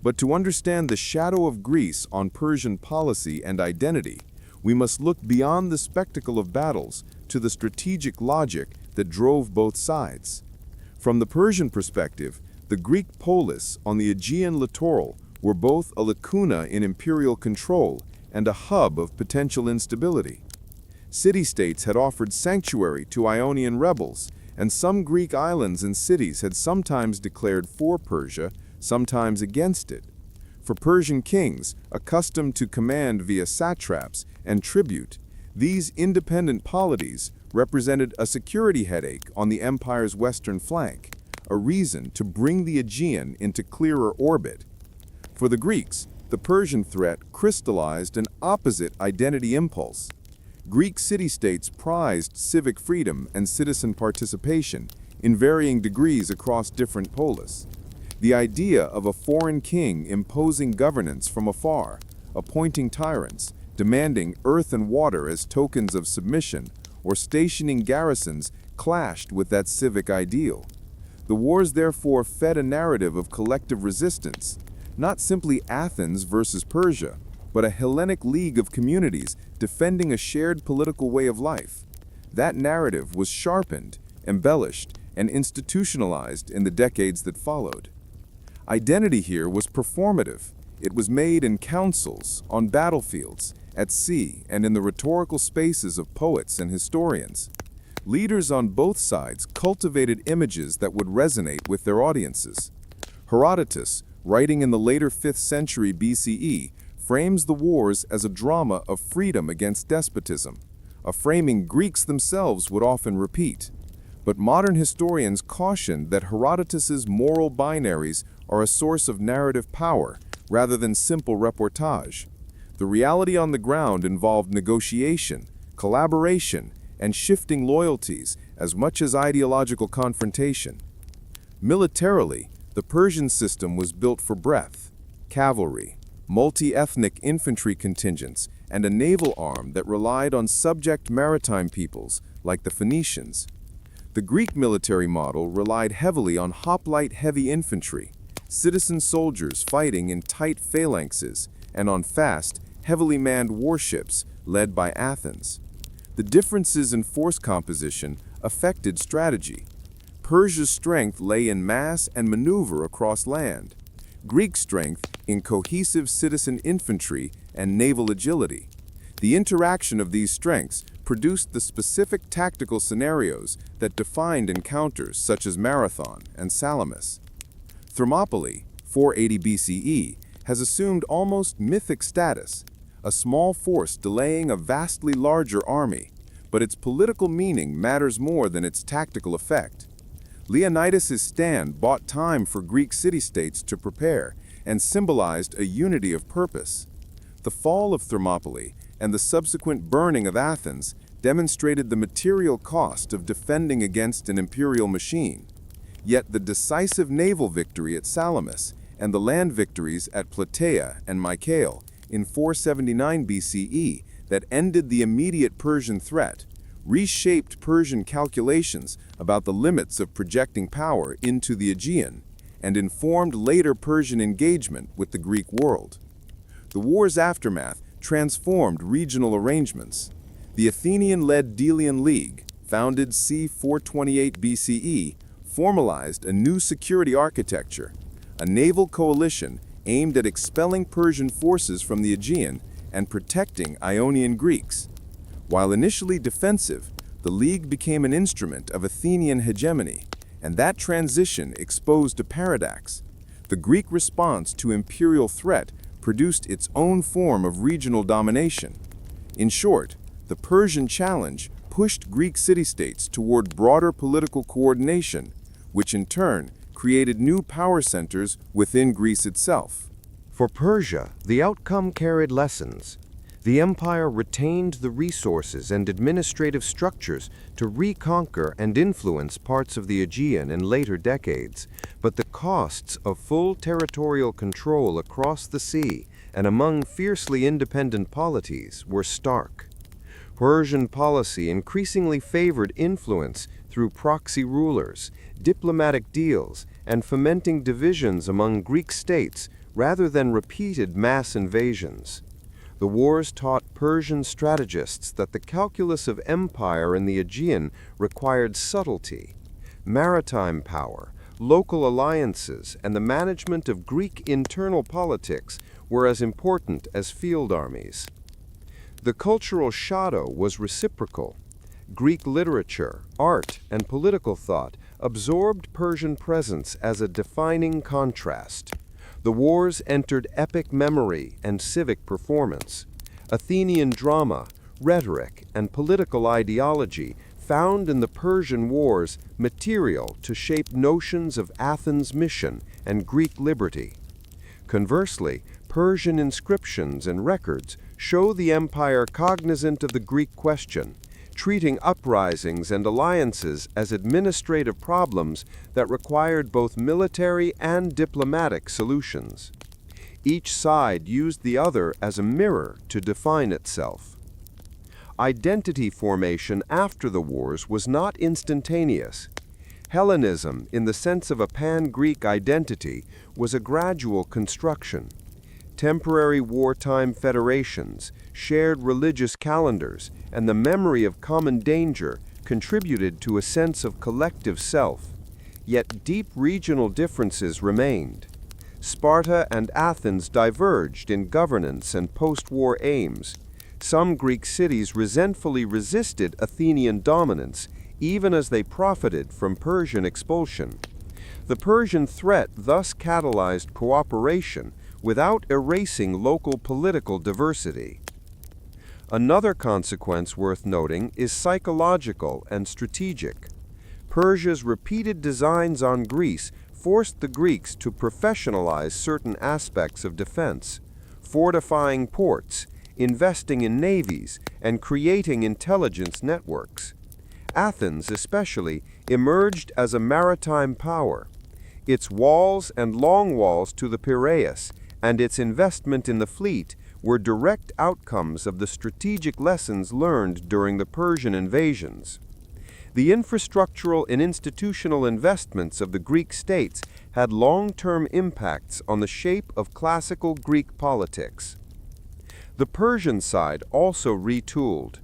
But to understand the shadow of Greece on Persian policy and identity, we must look beyond the spectacle of battles to the strategic logic that drove both sides. From the Persian perspective, the Greek polis on the Aegean littoral were both a lacuna in imperial control and a hub of potential instability. City-states had offered sanctuary to Ionian rebels, and some Greek islands and cities had sometimes declared for Persia, sometimes against it. For Persian kings, accustomed to command via satraps and tribute, these independent polities represented a security headache on the empire's western flank, a reason to bring the Aegean into clearer orbit. For the Greeks, the Persian threat crystallized an opposite identity impulse. Greek city-states prized civic freedom and citizen participation in varying degrees across different polis. The idea of a foreign king imposing governance from afar, appointing tyrants, demanding earth and water as tokens of submission, or stationing garrisons clashed with that civic ideal. The wars therefore fed a narrative of collective resistance, not simply Athens versus Persia, but a Hellenic league of communities defending a shared political way of life. That narrative was sharpened, embellished, and institutionalized in the decades that followed. Identity here was performative. It was made in councils, on battlefields, at sea, and in the rhetorical spaces of poets and historians. Leaders on both sides cultivated images that would resonate with their audiences. Herodotus, writing in the later 5th century BCE, frames the wars as a drama of freedom against despotism, a framing Greeks themselves would often repeat. But modern historians caution that Herodotus's moral binaries are a source of narrative power rather than simple reportage. The reality on the ground involved negotiation, collaboration, and shifting loyalties as much as ideological confrontation. Militarily, the Persian system was built for breadth, cavalry, multi-ethnic infantry contingents, and a naval arm that relied on subject maritime peoples like the Phoenicians. The Greek military model relied heavily on hoplite heavy infantry, citizen soldiers fighting in tight phalanxes, and on fast, heavily manned warships led by Athens. The differences in force composition affected strategy. Persia's strength lay in mass and maneuver across land. Greek strength in cohesive citizen infantry and naval agility. The interaction of these strengths produced the specific tactical scenarios that defined encounters such as Marathon and Salamis. Thermopylae, 480 BCE, has assumed almost mythic status, a small force delaying a vastly larger army, but its political meaning matters more than its tactical effect. Leonidas' stand bought time for Greek city-states to prepare and symbolized a unity of purpose. The fall of Thermopylae and the subsequent burning of Athens demonstrated the material cost of defending against an imperial machine. Yet the decisive naval victory at Salamis and the land victories at Plataea and Mycale in 479 BCE that ended the immediate Persian threat reshaped Persian calculations about the limits of projecting power into the Aegean and informed later Persian engagement with the Greek world. The war's aftermath transformed regional arrangements. The Athenian-led Delian League, founded c. 428 BCE, formalized a new security architecture, a naval coalition aimed at expelling Persian forces from the Aegean and protecting Ionian Greeks. While initially defensive, the League became an instrument of Athenian hegemony, and that transition exposed a paradox. The Greek response to imperial threat produced its own form of regional domination. In short, the Persian challenge pushed Greek city-states toward broader political coordination, which in turn created new power centers within Greece itself. For Persia, the outcome carried lessons. The empire retained the resources and administrative structures to reconquer and influence parts of the Aegean in later decades, but the costs of full territorial control across the sea and among fiercely independent polities were stark. Persian policy increasingly favored influence through proxy rulers, diplomatic deals, and fomenting divisions among Greek states rather than repeated mass invasions. The wars taught Persian strategists that the calculus of empire in the Aegean required subtlety. Maritime power, local alliances, and the management of Greek internal politics were as important as field armies. The cultural shadow was reciprocal. Greek literature, art, and political thought absorbed Persian presence as a defining contrast. The wars entered epic memory and civic performance. Athenian drama, rhetoric, and political ideology found in the Persian wars material to shape notions of Athens' mission and Greek liberty. Conversely, Persian inscriptions and records show the empire cognizant of the Greek question, treating uprisings and alliances as administrative problems that required both military and diplomatic solutions. Each side used the other as a mirror to define itself. Identity formation after the wars was not instantaneous. Hellenism, in the sense of a pan-Greek identity, was a gradual construction. Temporary wartime federations, shared religious calendars, and the memory of common danger contributed to a sense of collective self. Yet deep regional differences remained. Sparta and Athens diverged in governance and post-war aims. Some Greek cities resentfully resisted Athenian dominance, even as they profited from Persian expulsion. The Persian threat thus catalyzed cooperation without erasing local political diversity. Another consequence worth noting is psychological and strategic. Persia's repeated designs on Greece forced the Greeks to professionalize certain aspects of defense, fortifying ports, investing in navies, and creating intelligence networks. Athens, especially, emerged as a maritime power. Its walls and long walls to the Piraeus and its investment in the fleet were direct outcomes of the strategic lessons learned during the Persian invasions. The infrastructural and institutional investments of the Greek states had long-term impacts on the shape of classical Greek politics. The Persian side also retooled.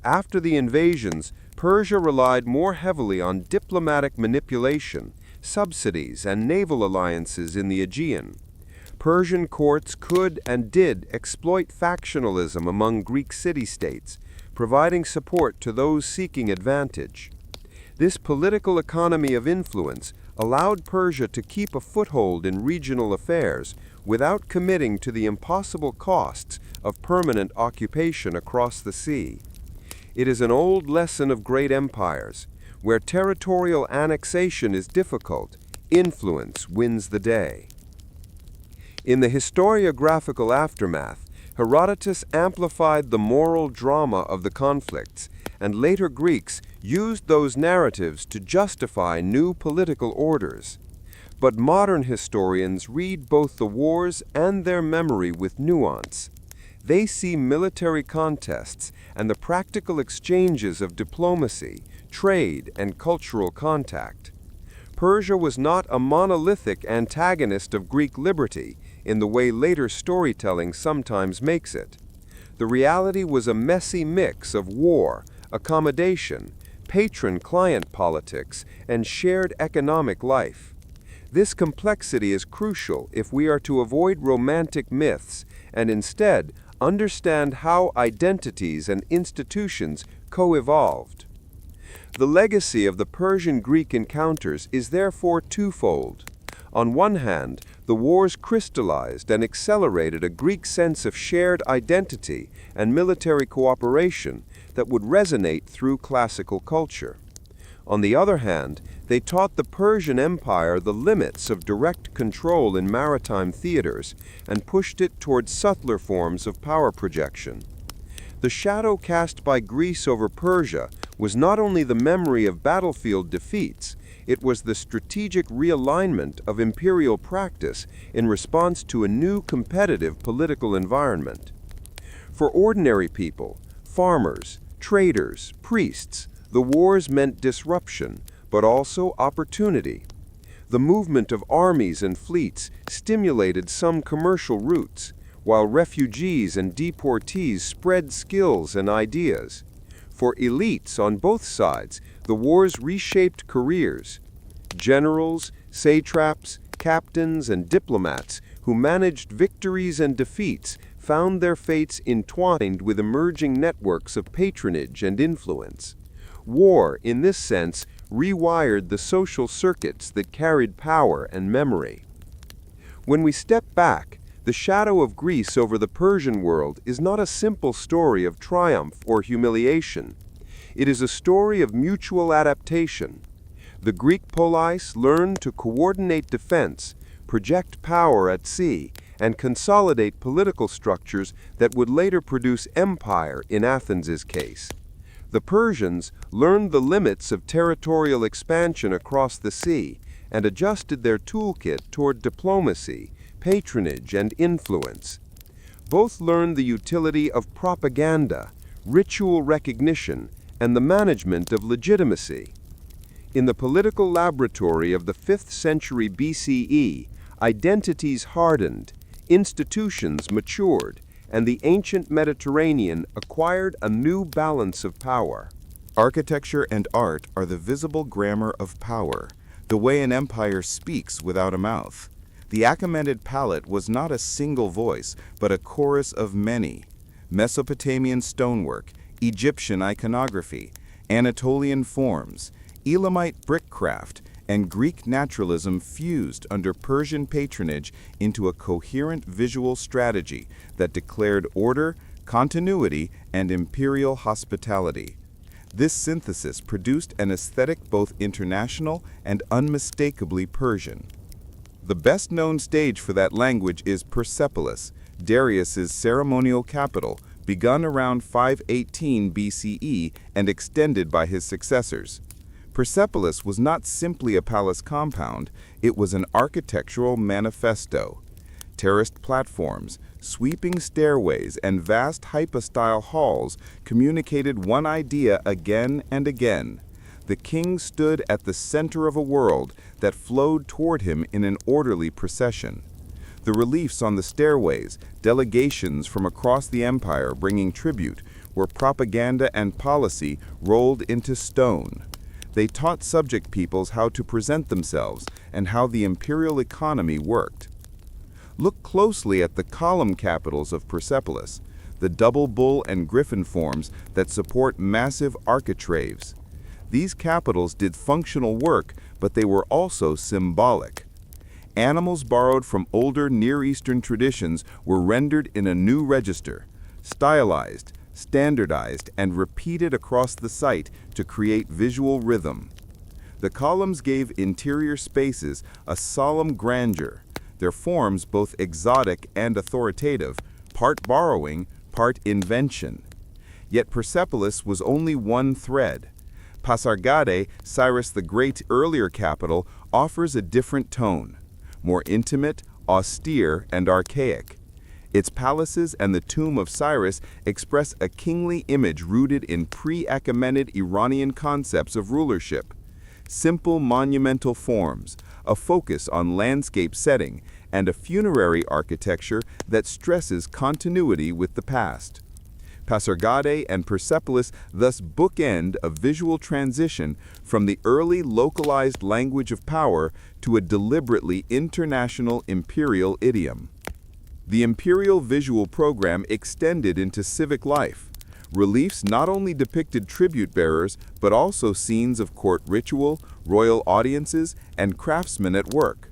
After the invasions, Persia relied more heavily on diplomatic manipulation, subsidies, and naval alliances in the Aegean. Persian courts could and did exploit factionalism among Greek city-states, providing support to those seeking advantage. This political economy of influence allowed Persia to keep a foothold in regional affairs without committing to the impossible costs of permanent occupation across the sea. It is an old lesson of great empires. Where territorial annexation is difficult, influence wins the day. In the historiographical aftermath, Herodotus amplified the moral drama of the conflicts, and later Greeks used those narratives to justify new political orders. But modern historians read both the wars and their memory with nuance. They see military contests and the practical exchanges of diplomacy, trade, and cultural contact. Persia was not a monolithic antagonist of Greek liberty in the way later storytelling sometimes makes it. The reality was a messy mix of war, accommodation, patron-client politics, and shared economic life. This complexity is crucial if we are to avoid romantic myths and instead understand how identities and institutions co-evolved. The legacy of the Persian-Greek encounters is therefore twofold. On one hand, the wars crystallized and accelerated a Greek sense of shared identity and military cooperation that would resonate through classical culture. On the other hand, they taught the Persian Empire the limits of direct control in maritime theaters and pushed it toward subtler forms of power projection. The shadow cast by Greece over Persia was not only the memory of battlefield defeats, it was the strategic realignment of imperial practice in response to a new competitive political environment. For ordinary people, farmers, traders, priests, the wars meant disruption, but also opportunity. The movement of armies and fleets stimulated some commercial routes, while refugees and deportees spread skills and ideas. For elites on both sides, the wars reshaped careers. Generals, satraps, captains, and diplomats who managed victories and defeats found their fates entwined with emerging networks of patronage and influence. War, in this sense, rewired the social circuits that carried power and memory. When we step back, the shadow of Greece over the Persian world is not a simple story of triumph or humiliation. It is a story of mutual adaptation. The Greek polis learned to coordinate defense, project power at sea, and consolidate political structures that would later produce empire in Athens's case. The Persians learned the limits of territorial expansion across the sea and adjusted their toolkit toward diplomacy, patronage, and influence. Both learned the utility of propaganda, ritual recognition, and the management of legitimacy. In the political laboratory of the 5th century BCE, identities hardened, institutions matured, and the ancient Mediterranean acquired a new balance of power. Architecture and art are the visible grammar of power, the way an empire speaks without a mouth. The Achaemenid palette was not a single voice, but a chorus of many. Mesopotamian stonework, Egyptian iconography, Anatolian forms, Elamite brickcraft, and Greek naturalism fused under Persian patronage into a coherent visual strategy that declared order, continuity, and imperial hospitality. This synthesis produced an aesthetic both international and unmistakably Persian. The best-known stage for that language is Persepolis, Darius's ceremonial capital, begun around 518 BCE and extended by his successors. Persepolis was not simply a palace compound, it was an architectural manifesto. Terraced platforms, sweeping stairways, and vast hypostyle halls communicated one idea again and again. The king stood at the center of a world that flowed toward him in an orderly procession. The reliefs on the stairways, delegations from across the empire bringing tribute, were propaganda and policy rolled into stone. They taught subject peoples how to present themselves and how the imperial economy worked. Look closely at the column capitals of Persepolis, the double bull and griffin forms that support massive architraves. These capitals did functional work, but they were also symbolic. Animals borrowed from older Near Eastern traditions were rendered in a new register, stylized, standardized, and repeated across the site to create visual rhythm. The columns gave interior spaces a solemn grandeur, their forms both exotic and authoritative, part borrowing, part invention. Yet Persepolis was only one thread. Pasargadae, Cyrus the Great earlier capital, offers a different tone, more intimate, austere, and archaic. Its palaces and the tomb of Cyrus express a kingly image rooted in pre-Achaemenid Iranian concepts of rulership. Simple monumental forms, a focus on landscape setting, and a funerary architecture that stresses continuity with the past. Pasargadae and Persepolis thus bookend a visual transition from the early localized language of power to a deliberately international imperial idiom. The imperial visual program extended into civic life. Reliefs not only depicted tribute bearers, but also scenes of court ritual, royal audiences, and craftsmen at work.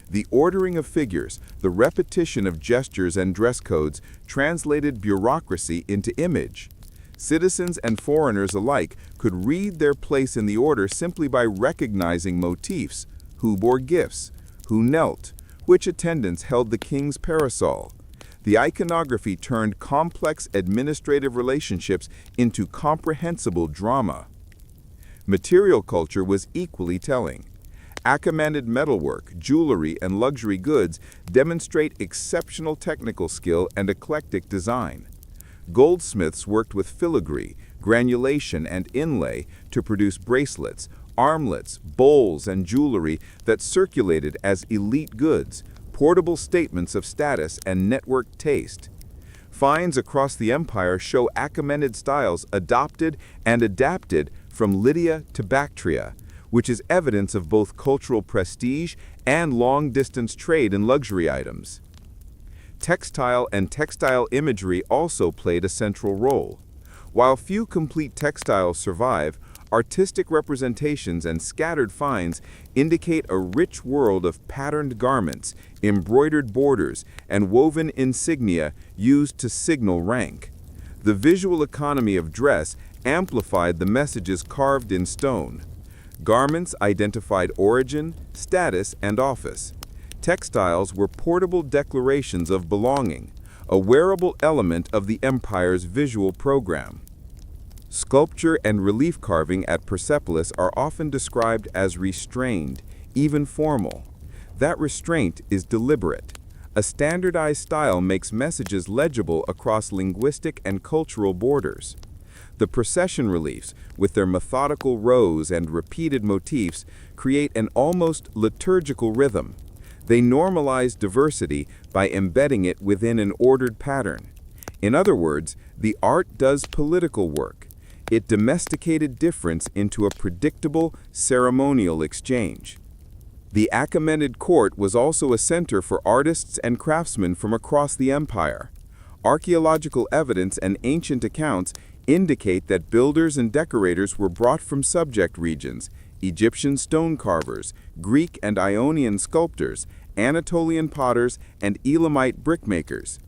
The ordering of figures, the repetition of gestures and dress codes translated bureaucracy into image. Citizens and foreigners alike could read their place in the order simply by recognizing motifs: who bore gifts, who knelt, which attendants held the king's parasol. The iconography turned complex administrative relationships into comprehensible drama. Material culture was equally telling. Achaemenid metalwork, jewelry, and luxury goods demonstrate exceptional technical skill and eclectic design. Goldsmiths worked with filigree, granulation, and inlay to produce bracelets, armlets, bowls, and jewelry that circulated as elite goods, portable statements of status and networked taste. Finds across the empire show Achaemenid styles adopted and adapted from Lydia to Bactria, which is evidence of both cultural prestige and long-distance trade in luxury items. Textile and textile imagery also played a central role. While few complete textiles survive, artistic representations and scattered finds indicate a rich world of patterned garments, embroidered borders, and woven insignia used to signal rank. The visual economy of dress amplified the messages carved in stone. Garments identified origin, status, and office. Textiles were portable declarations of belonging, a wearable element of the empire's visual program. Sculpture and relief carving at Persepolis are often described as restrained, even formal. That restraint is deliberate. A standardized style makes messages legible across linguistic and cultural borders. The procession reliefs, with their methodical rows and repeated motifs, create an almost liturgical rhythm. They normalize diversity by embedding it within an ordered pattern. In other words, the art does political work. It domesticated difference into a predictable, ceremonial exchange. The Achaemenid court was also a center for artists and craftsmen from across the empire. Archaeological evidence and ancient accounts indicate that builders and decorators were brought from subject regions: Egyptian stone carvers, Greek and Ionian sculptors, Anatolian potters, and Elamite brickmakers.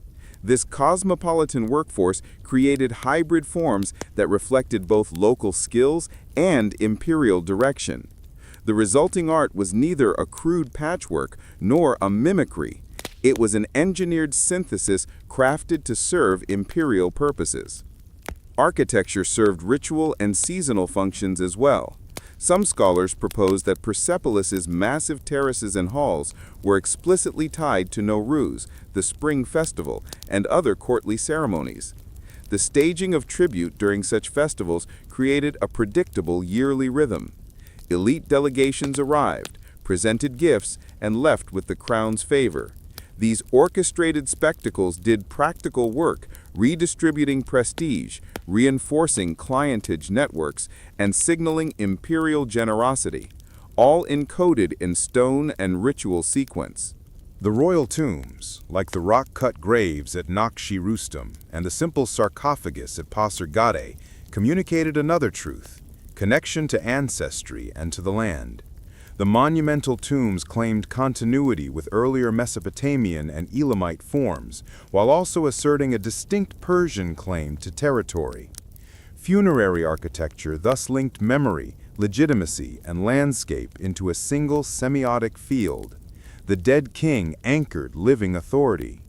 This cosmopolitan workforce created hybrid forms that reflected both local skills and imperial direction. The resulting art was neither a crude patchwork nor a mimicry. It was an engineered synthesis crafted to serve imperial purposes. Architecture served ritual and seasonal functions as well. Some scholars propose that Persepolis's massive terraces and halls were explicitly tied to Nowruz, the spring festival, and other courtly ceremonies. The staging of tribute during such festivals created a predictable yearly rhythm. Elite delegations arrived, presented gifts, and left with the crown's favor. These orchestrated spectacles did practical work, redistributing prestige, reinforcing clientage networks, and signaling imperial generosity, all encoded in stone and ritual sequence. The royal tombs, like the rock-cut graves at Nakshi Rustam and the simple sarcophagus at Pasargadae, communicated another truth: connection to ancestry and to the land. The monumental tombs claimed continuity with earlier Mesopotamian and Elamite forms, while also asserting a distinct Persian claim to territory. Funerary architecture thus linked memory, legitimacy, and landscape into a single semiotic field. The dead king anchored living authority.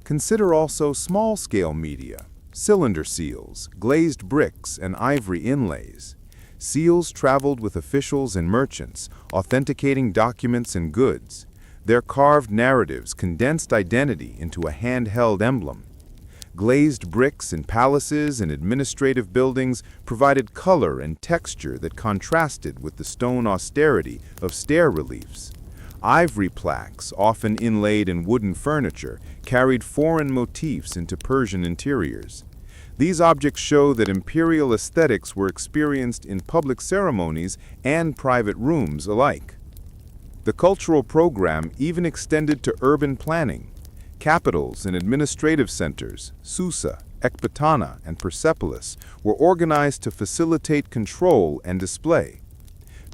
Consider also small-scale media: cylinder seals, glazed bricks, and ivory inlays. Seals traveled with officials and merchants, authenticating documents and goods. Their carved narratives condensed identity into a handheld emblem. Glazed bricks in palaces and administrative buildings provided color and texture that contrasted with the stone austerity of stair reliefs. Ivory plaques, often inlaid in wooden furniture, carried foreign motifs into Persian interiors. These objects show that imperial aesthetics were experienced in public ceremonies and private rooms alike. The cultural program even extended to urban planning. Capitals and administrative centers, Susa, Ecbatana, and Persepolis, were organized to facilitate control and display.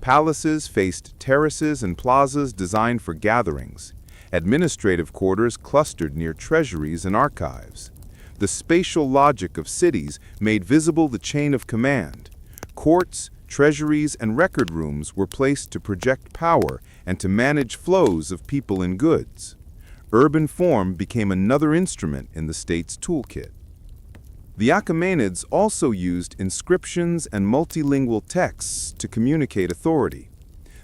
Palaces faced terraces and plazas designed for gatherings. Administrative quarters clustered near treasuries and archives. The spatial logic of cities made visible the chain of command. Courts, treasuries, and record rooms were placed to project power and to manage flows of people and goods. Urban form became another instrument in the state's toolkit. The Achaemenids also used inscriptions and multilingual texts to communicate authority.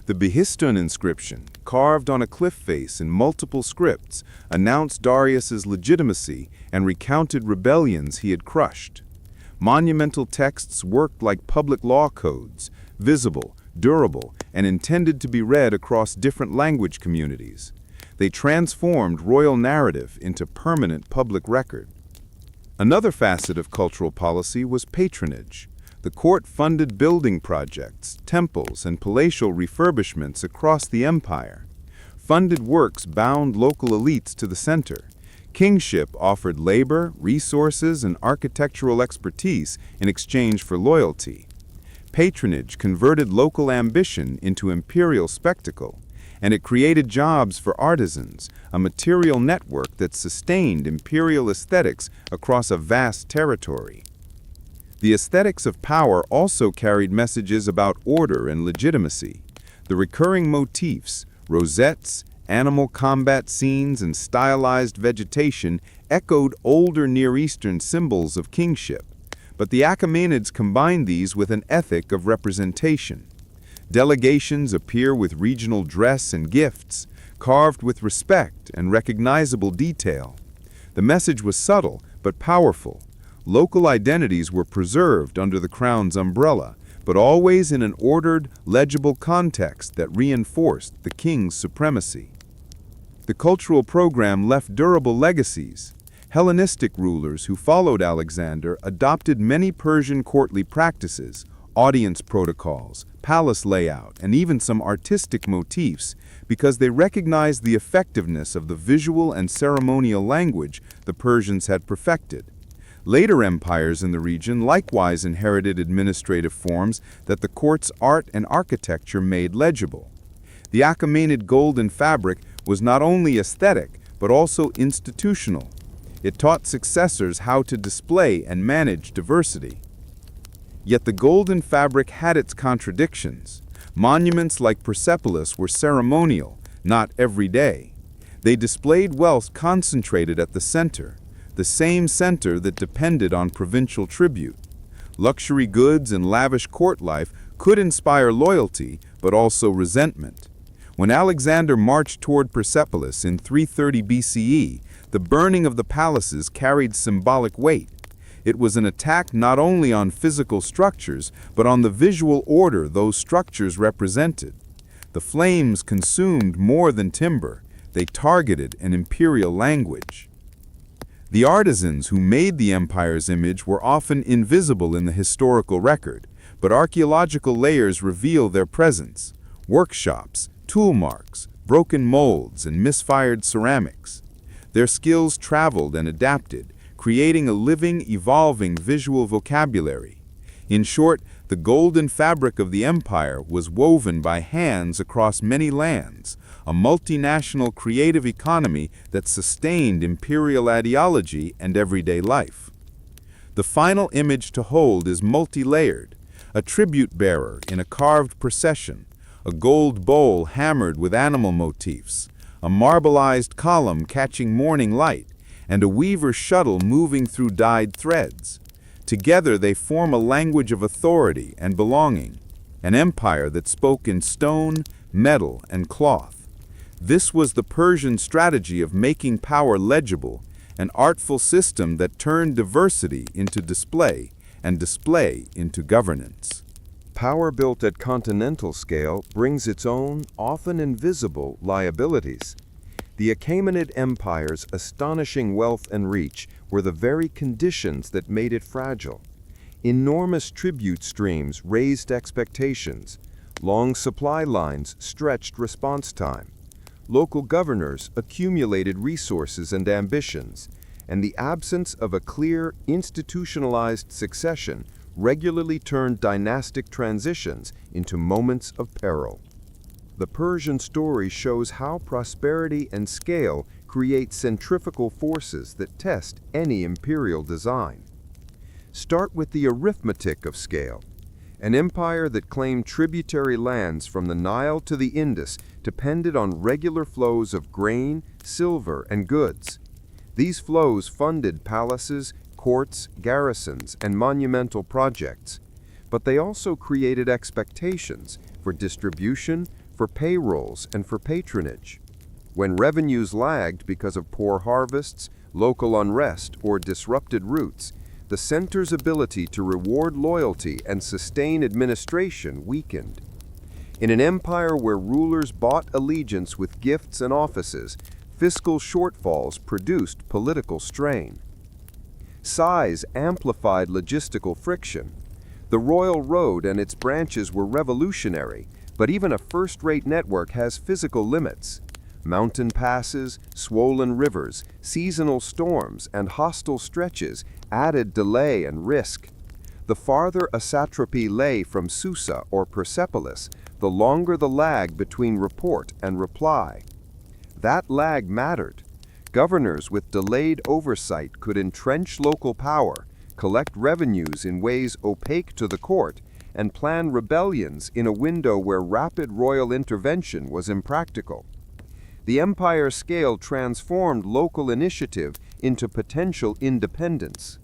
The Behistun inscription, carved on a cliff face in multiple scripts, announced Darius's legitimacy and recounted rebellions he had crushed. Monumental texts worked like public law codes, visible, durable, and intended to be read across different language communities. They transformed royal narrative into permanent public record. Another facet of cultural policy was patronage. The court funded building projects, temples, and palatial refurbishments across the empire. Funded works bound local elites to the center. Kingship offered labor, resources, and architectural expertise in exchange for loyalty. Patronage converted local ambition into imperial spectacle, and it created jobs for artisans, a material network that sustained imperial aesthetics across a vast territory. The aesthetics of power also carried messages about order and legitimacy. The recurring motifs, rosettes, animal combat scenes, and stylized vegetation echoed older Near Eastern symbols of kingship. But the Achaemenids combined these with an ethic of representation. Delegations appear with regional dress and gifts. carved with respect and recognizable detail. The message was subtle but powerful. Local identities were preserved under the crown's umbrella, but always in an ordered, legible context that reinforced the king's supremacy. The cultural program left durable legacies. Hellenistic rulers who followed Alexander adopted many Persian courtly practices, audience protocols, palace layout, and even some artistic motifs because they recognized the effectiveness of the visual and ceremonial language the Persians had perfected. Later empires in the region likewise inherited administrative forms that the court's art and architecture made legible. The Achaemenid golden fabric was not only aesthetic, but also institutional. It taught successors how to display and manage diversity. Yet the golden fabric had its contradictions. Monuments like Persepolis were ceremonial, not everyday. They displayed wealth concentrated at the center, the same center that depended on provincial tribute. Luxury goods and lavish court life could inspire loyalty, but also resentment. When Alexander marched toward Persepolis in 330 BCE, the burning of the palaces carried symbolic weight. It was an attack not only on physical structures, but on the visual order those structures represented. The flames consumed more than timber. They targeted an imperial language. The artisans who made the empire's image were often invisible in the historical record, but archaeological layers reveal their presence. Workshops, tool marks, broken molds, and misfired ceramics. Their skills traveled and adapted, creating a living, evolving visual vocabulary. In short, the golden fabric of the empire was woven by hands across many lands, a multinational creative economy that sustained imperial ideology and everyday life. The final image to hold is multi-layered, a tribute bearer in a carved procession, a gold bowl hammered with animal motifs, a marbleized column catching morning light, and a weaver's shuttle moving through dyed threads. Together they form a language of authority and belonging, an empire that spoke in stone, metal, and cloth. This was the Persian strategy of making power legible, an artful system that turned diversity into display and display into governance. Power built at continental scale brings its own, often invisible, liabilities. The Achaemenid Empire's astonishing wealth and reach were the very conditions that made it fragile. Enormous tribute streams raised expectations. Long supply lines stretched response time. Local governors accumulated resources and ambitions, and the absence of a clear, institutionalized succession regularly turned dynastic transitions into moments of peril. The Persian story shows how prosperity and scale create centrifugal forces that test any imperial design. Start with the arithmetic of scale. An empire that claimed tributary lands from the Nile to the Indus depended on regular flows of grain, silver, and goods. These flows funded palaces, courts, garrisons, and monumental projects. But they also created expectations for distribution, for payrolls, and for patronage. When revenues lagged because of poor harvests, local unrest, or disrupted routes, the center's ability to reward loyalty and sustain administration weakened. In an empire where rulers bought allegiance with gifts and offices, fiscal shortfalls produced political strain. Size amplified logistical friction. The royal road and its branches were revolutionary, but even a first-rate network has physical limits. Mountain passes, swollen rivers, seasonal storms, and hostile stretches added delay and risk. The farther a satrapy lay from Susa or Persepolis, the longer the lag between report and reply. That lag mattered. Governors with delayed oversight could entrench local power, collect revenues in ways opaque to the court, and plan rebellions in a window where rapid royal intervention was impractical. The empire's scale transformed local initiative into potential independence.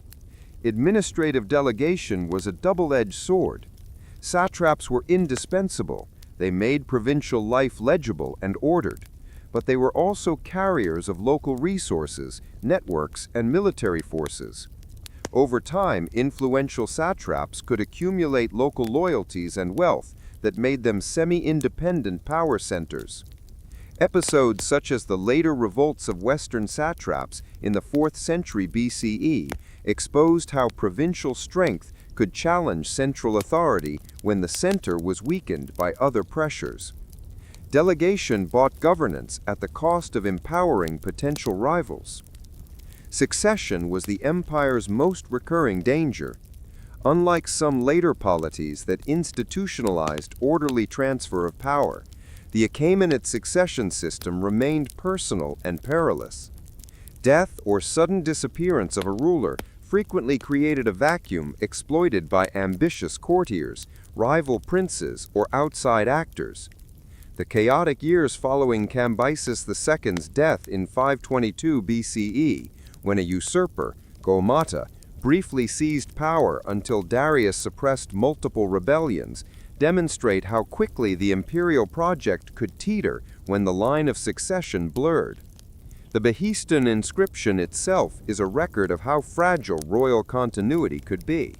Administrative delegation was a double-edged sword. Satraps were indispensable. They made provincial life legible and ordered. but they were also carriers of local resources, networks, and military forces. Over time, influential satraps could accumulate local loyalties and wealth that made them semi-independent power centers. Episodes such as the later revolts of Western satraps in the 4th century BCE exposed how provincial strength could challenge central authority when the center was weakened by other pressures. Delegation bought governance at the cost of empowering potential rivals. Succession was the empire's most recurring danger. Unlike some later polities that institutionalized orderly transfer of power, the Achaemenid succession system remained personal and perilous. Death or sudden disappearance of a ruler frequently created a vacuum exploited by ambitious courtiers, rival princes, or outside actors. The chaotic years following Cambyses II's death in 522 BCE, when a usurper, Gaumata, briefly seized power until Darius suppressed multiple rebellions, demonstrate how quickly the imperial project could teeter when the line of succession blurred. The Behistun inscription itself is a record of how fragile royal continuity could be.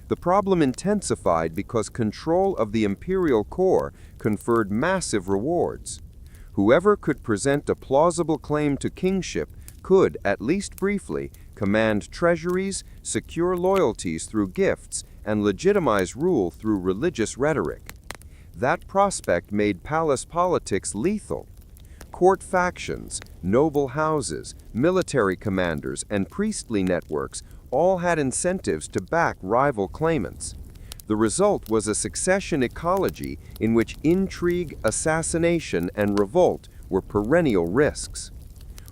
The problem intensified because control of the imperial core conferred massive rewards. Whoever could present a plausible claim to kingship could, at least briefly, command treasuries, secure loyalties through gifts, and legitimize rule through religious rhetoric. That prospect made palace politics lethal. Court factions, noble houses, military commanders, and priestly networks all had incentives to back rival claimants. The result was a succession ecology in which intrigue, assassination, and revolt were perennial risks.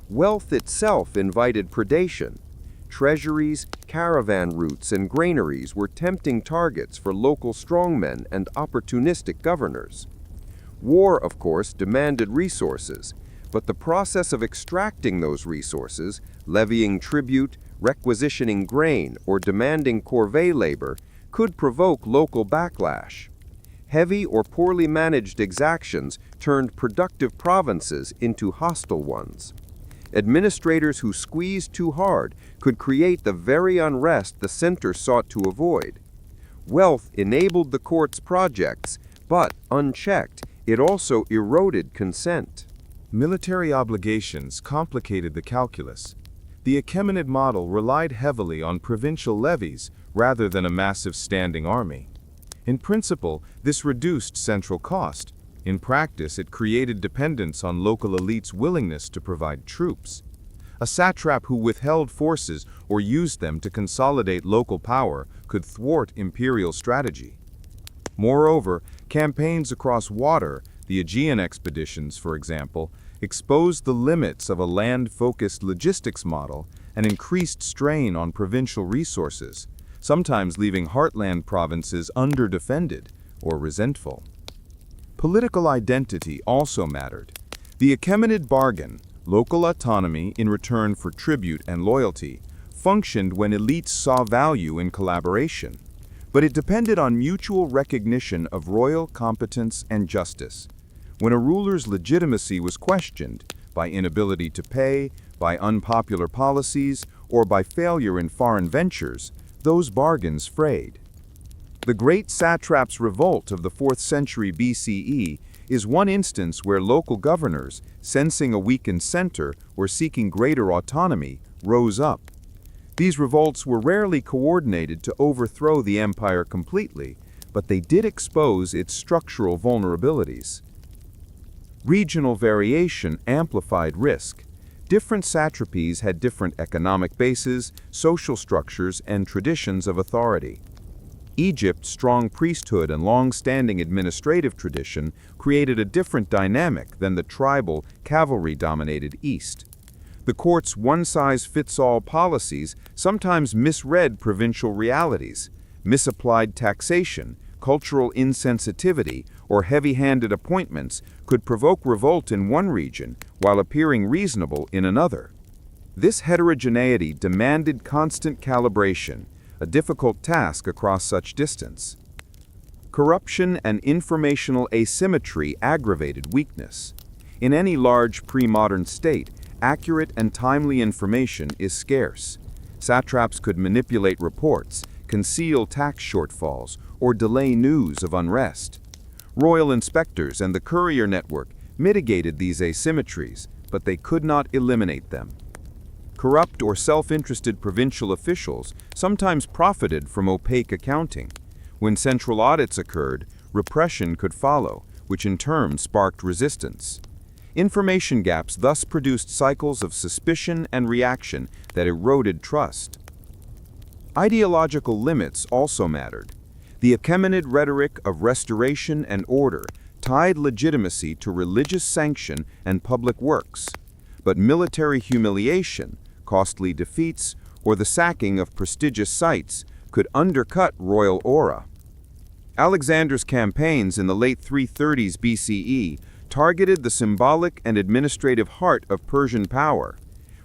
Wealth itself invited predation. Treasuries, caravan routes, and granaries were tempting targets for local strongmen and opportunistic governors. War, of course, demanded resources, but the process of extracting those resources, levying tribute, requisitioning grain, or demanding corvée labor, could provoke local backlash. Heavy or poorly managed exactions turned productive provinces into hostile ones. Administrators who squeezed too hard could create the very unrest the center sought to avoid. Wealth enabled the court's projects, but, unchecked, it also eroded consent. Military obligations complicated the calculus. The Achaemenid model relied heavily on provincial levies rather than a massive standing army. In principle, this reduced central cost. In practice, it created dependence on local elites' willingness to provide troops. A satrap who withheld forces or used them to consolidate local power could thwart imperial strategy. Moreover, campaigns across water, the Aegean expeditions, for example, exposed the limits of a land-focused logistics model and increased strain on provincial resources, sometimes leaving heartland provinces underdefended or resentful. Political identity also mattered. The Achaemenid bargain, local autonomy in return for tribute and loyalty, functioned when elites saw value in collaboration, but it depended on mutual recognition of royal competence and justice. When a ruler's legitimacy was questioned by inability to pay, by unpopular policies, or by failure in foreign ventures, those bargains frayed. The Great Satrap's Revolt of the 4th century BCE is one instance where local governors, sensing a weakened center or seeking greater autonomy, rose up. These revolts were rarely coordinated to overthrow the empire completely, but they did expose its structural vulnerabilities. Regional variation amplified risk. Different satrapies had different economic bases, social structures, and traditions of authority. Egypt's strong priesthood and long-standing administrative tradition created a different dynamic than the tribal, cavalry-dominated East. The court's one-size-fits-all policies sometimes misread provincial realities. Misapplied taxation, cultural insensitivity, or heavy-handed appointments could provoke revolt in one region while appearing reasonable in another. This heterogeneity demanded constant calibration, a difficult task across such distance. Corruption and informational asymmetry aggravated weakness. In any large pre-modern state, accurate and timely information is scarce. Satraps could manipulate reports, conceal tax shortfalls, or delay news of unrest. Royal inspectors and the courier network mitigated these asymmetries, but they could not eliminate them. Corrupt or self-interested provincial officials sometimes profited from opaque accounting. When central audits occurred, repression could follow, which in turn sparked resistance. Information gaps thus produced cycles of suspicion and reaction that eroded trust. Ideological limits also mattered. The Achaemenid rhetoric of restoration and order tied legitimacy to religious sanction and public works, but military humiliation, costly defeats, or the sacking of prestigious sites could undercut royal aura. Alexander's campaigns in the late 330s BCE targeted the symbolic and administrative heart of Persian power.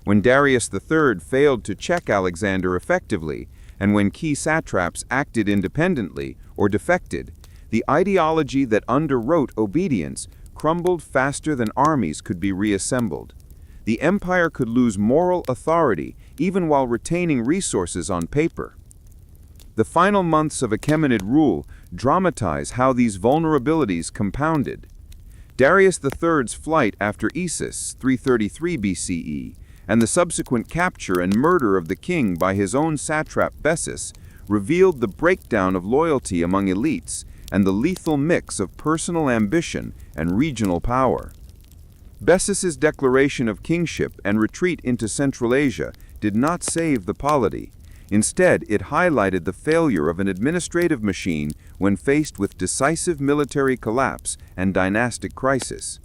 When Darius III failed to check Alexander effectively, and when key satraps acted independently or defected, the ideology that underwrote obedience crumbled faster than armies could be reassembled. The empire could lose moral authority even while retaining resources on paper. The final months of Achaemenid rule dramatize how these vulnerabilities compounded. Darius III's flight after Issus, 333 BCE, and the subsequent capture and murder of the king by his own satrap Bessus revealed the breakdown of loyalty among elites and the lethal mix of personal ambition and regional power. Bessus's declaration of kingship and retreat into Central Asia did not save the polity. Instead, it highlighted the failure of an administrative machine when faced with decisive military collapse and dynastic crisis.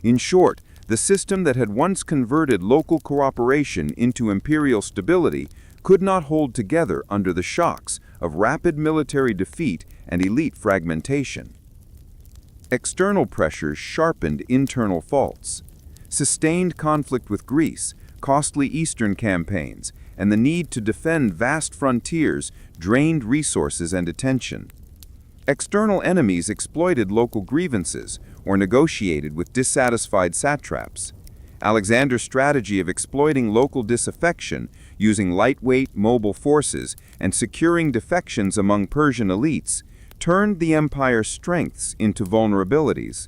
In short, the system that had once converted local cooperation into imperial stability could not hold together under the shocks of rapid military defeat and elite fragmentation. External pressures sharpened internal faults. Sustained conflict with Greece, costly eastern campaigns, and the need to defend vast frontiers drained resources and attention. External enemies exploited local grievances or negotiated with dissatisfied satraps. Alexander's strategy of exploiting local disaffection, using lightweight, mobile forces, and securing defections among Persian elites, turned the empire's strengths into vulnerabilities.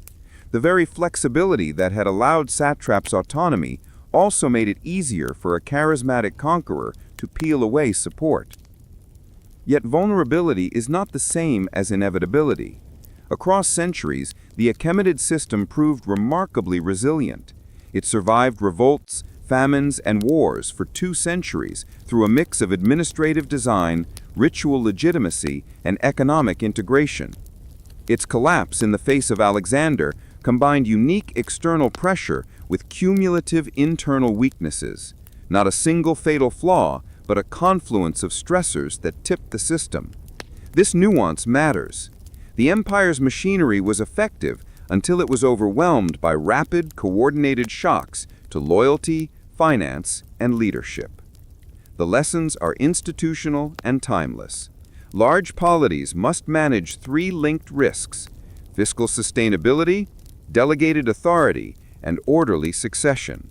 The very flexibility that had allowed satraps autonomy also made it easier for a charismatic conqueror to peel away support. Yet vulnerability is not the same as inevitability. Across centuries, the Achaemenid system proved remarkably resilient. It survived revolts, famines, and wars for 2 centuries through a mix of administrative design, ritual legitimacy, and economic integration. Its collapse in the face of Alexander combined unique external pressure with cumulative internal weaknesses. Not a single fatal flaw, but a confluence of stressors that tipped the system. This nuance matters. The empire's machinery was effective until it was overwhelmed by rapid, coordinated shocks to loyalty, finance, and leadership. The lessons are institutional and timeless. Large polities must manage 3 linked risks: fiscal sustainability, delegated authority, and orderly succession.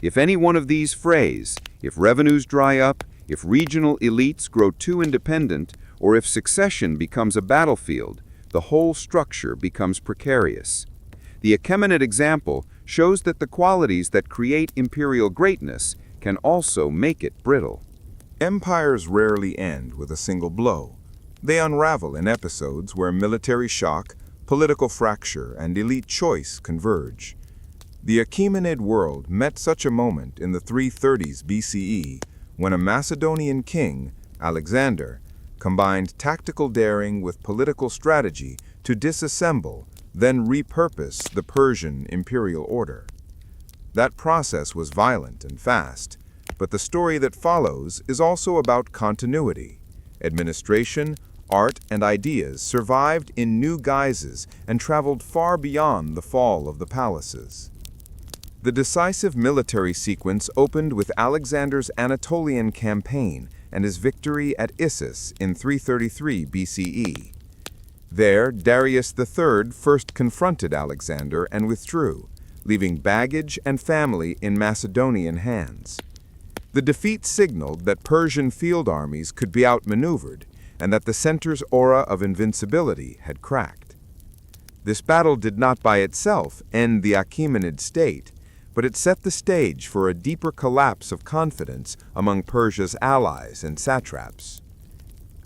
If any one of these frays, if revenues dry up, if regional elites grow too independent, or if succession becomes a battlefield, the whole structure becomes precarious. The Achaemenid example shows that the qualities that create imperial greatness can also make it brittle. Empires rarely end with a single blow. They unravel in episodes where military shock, political fracture, and elite choice converge. The Achaemenid world met such a moment in the 330s BCE when a Macedonian king, Alexander, combined tactical daring with political strategy to disassemble, then repurpose the Persian imperial order. That process was violent and fast, but the story that follows is also about continuity. Administration, art, and ideas survived in new guises and traveled far beyond the fall of the palaces. The decisive military sequence opened with Alexander's Anatolian campaign and his victory at Issus in 333 BCE. There, Darius III first confronted Alexander and withdrew, leaving baggage and family in Macedonian hands. The defeat signaled that Persian field armies could be outmaneuvered and that the center's aura of invincibility had cracked. This battle did not by itself end the Achaemenid state, but it set the stage for a deeper collapse of confidence among Persia's allies and satraps.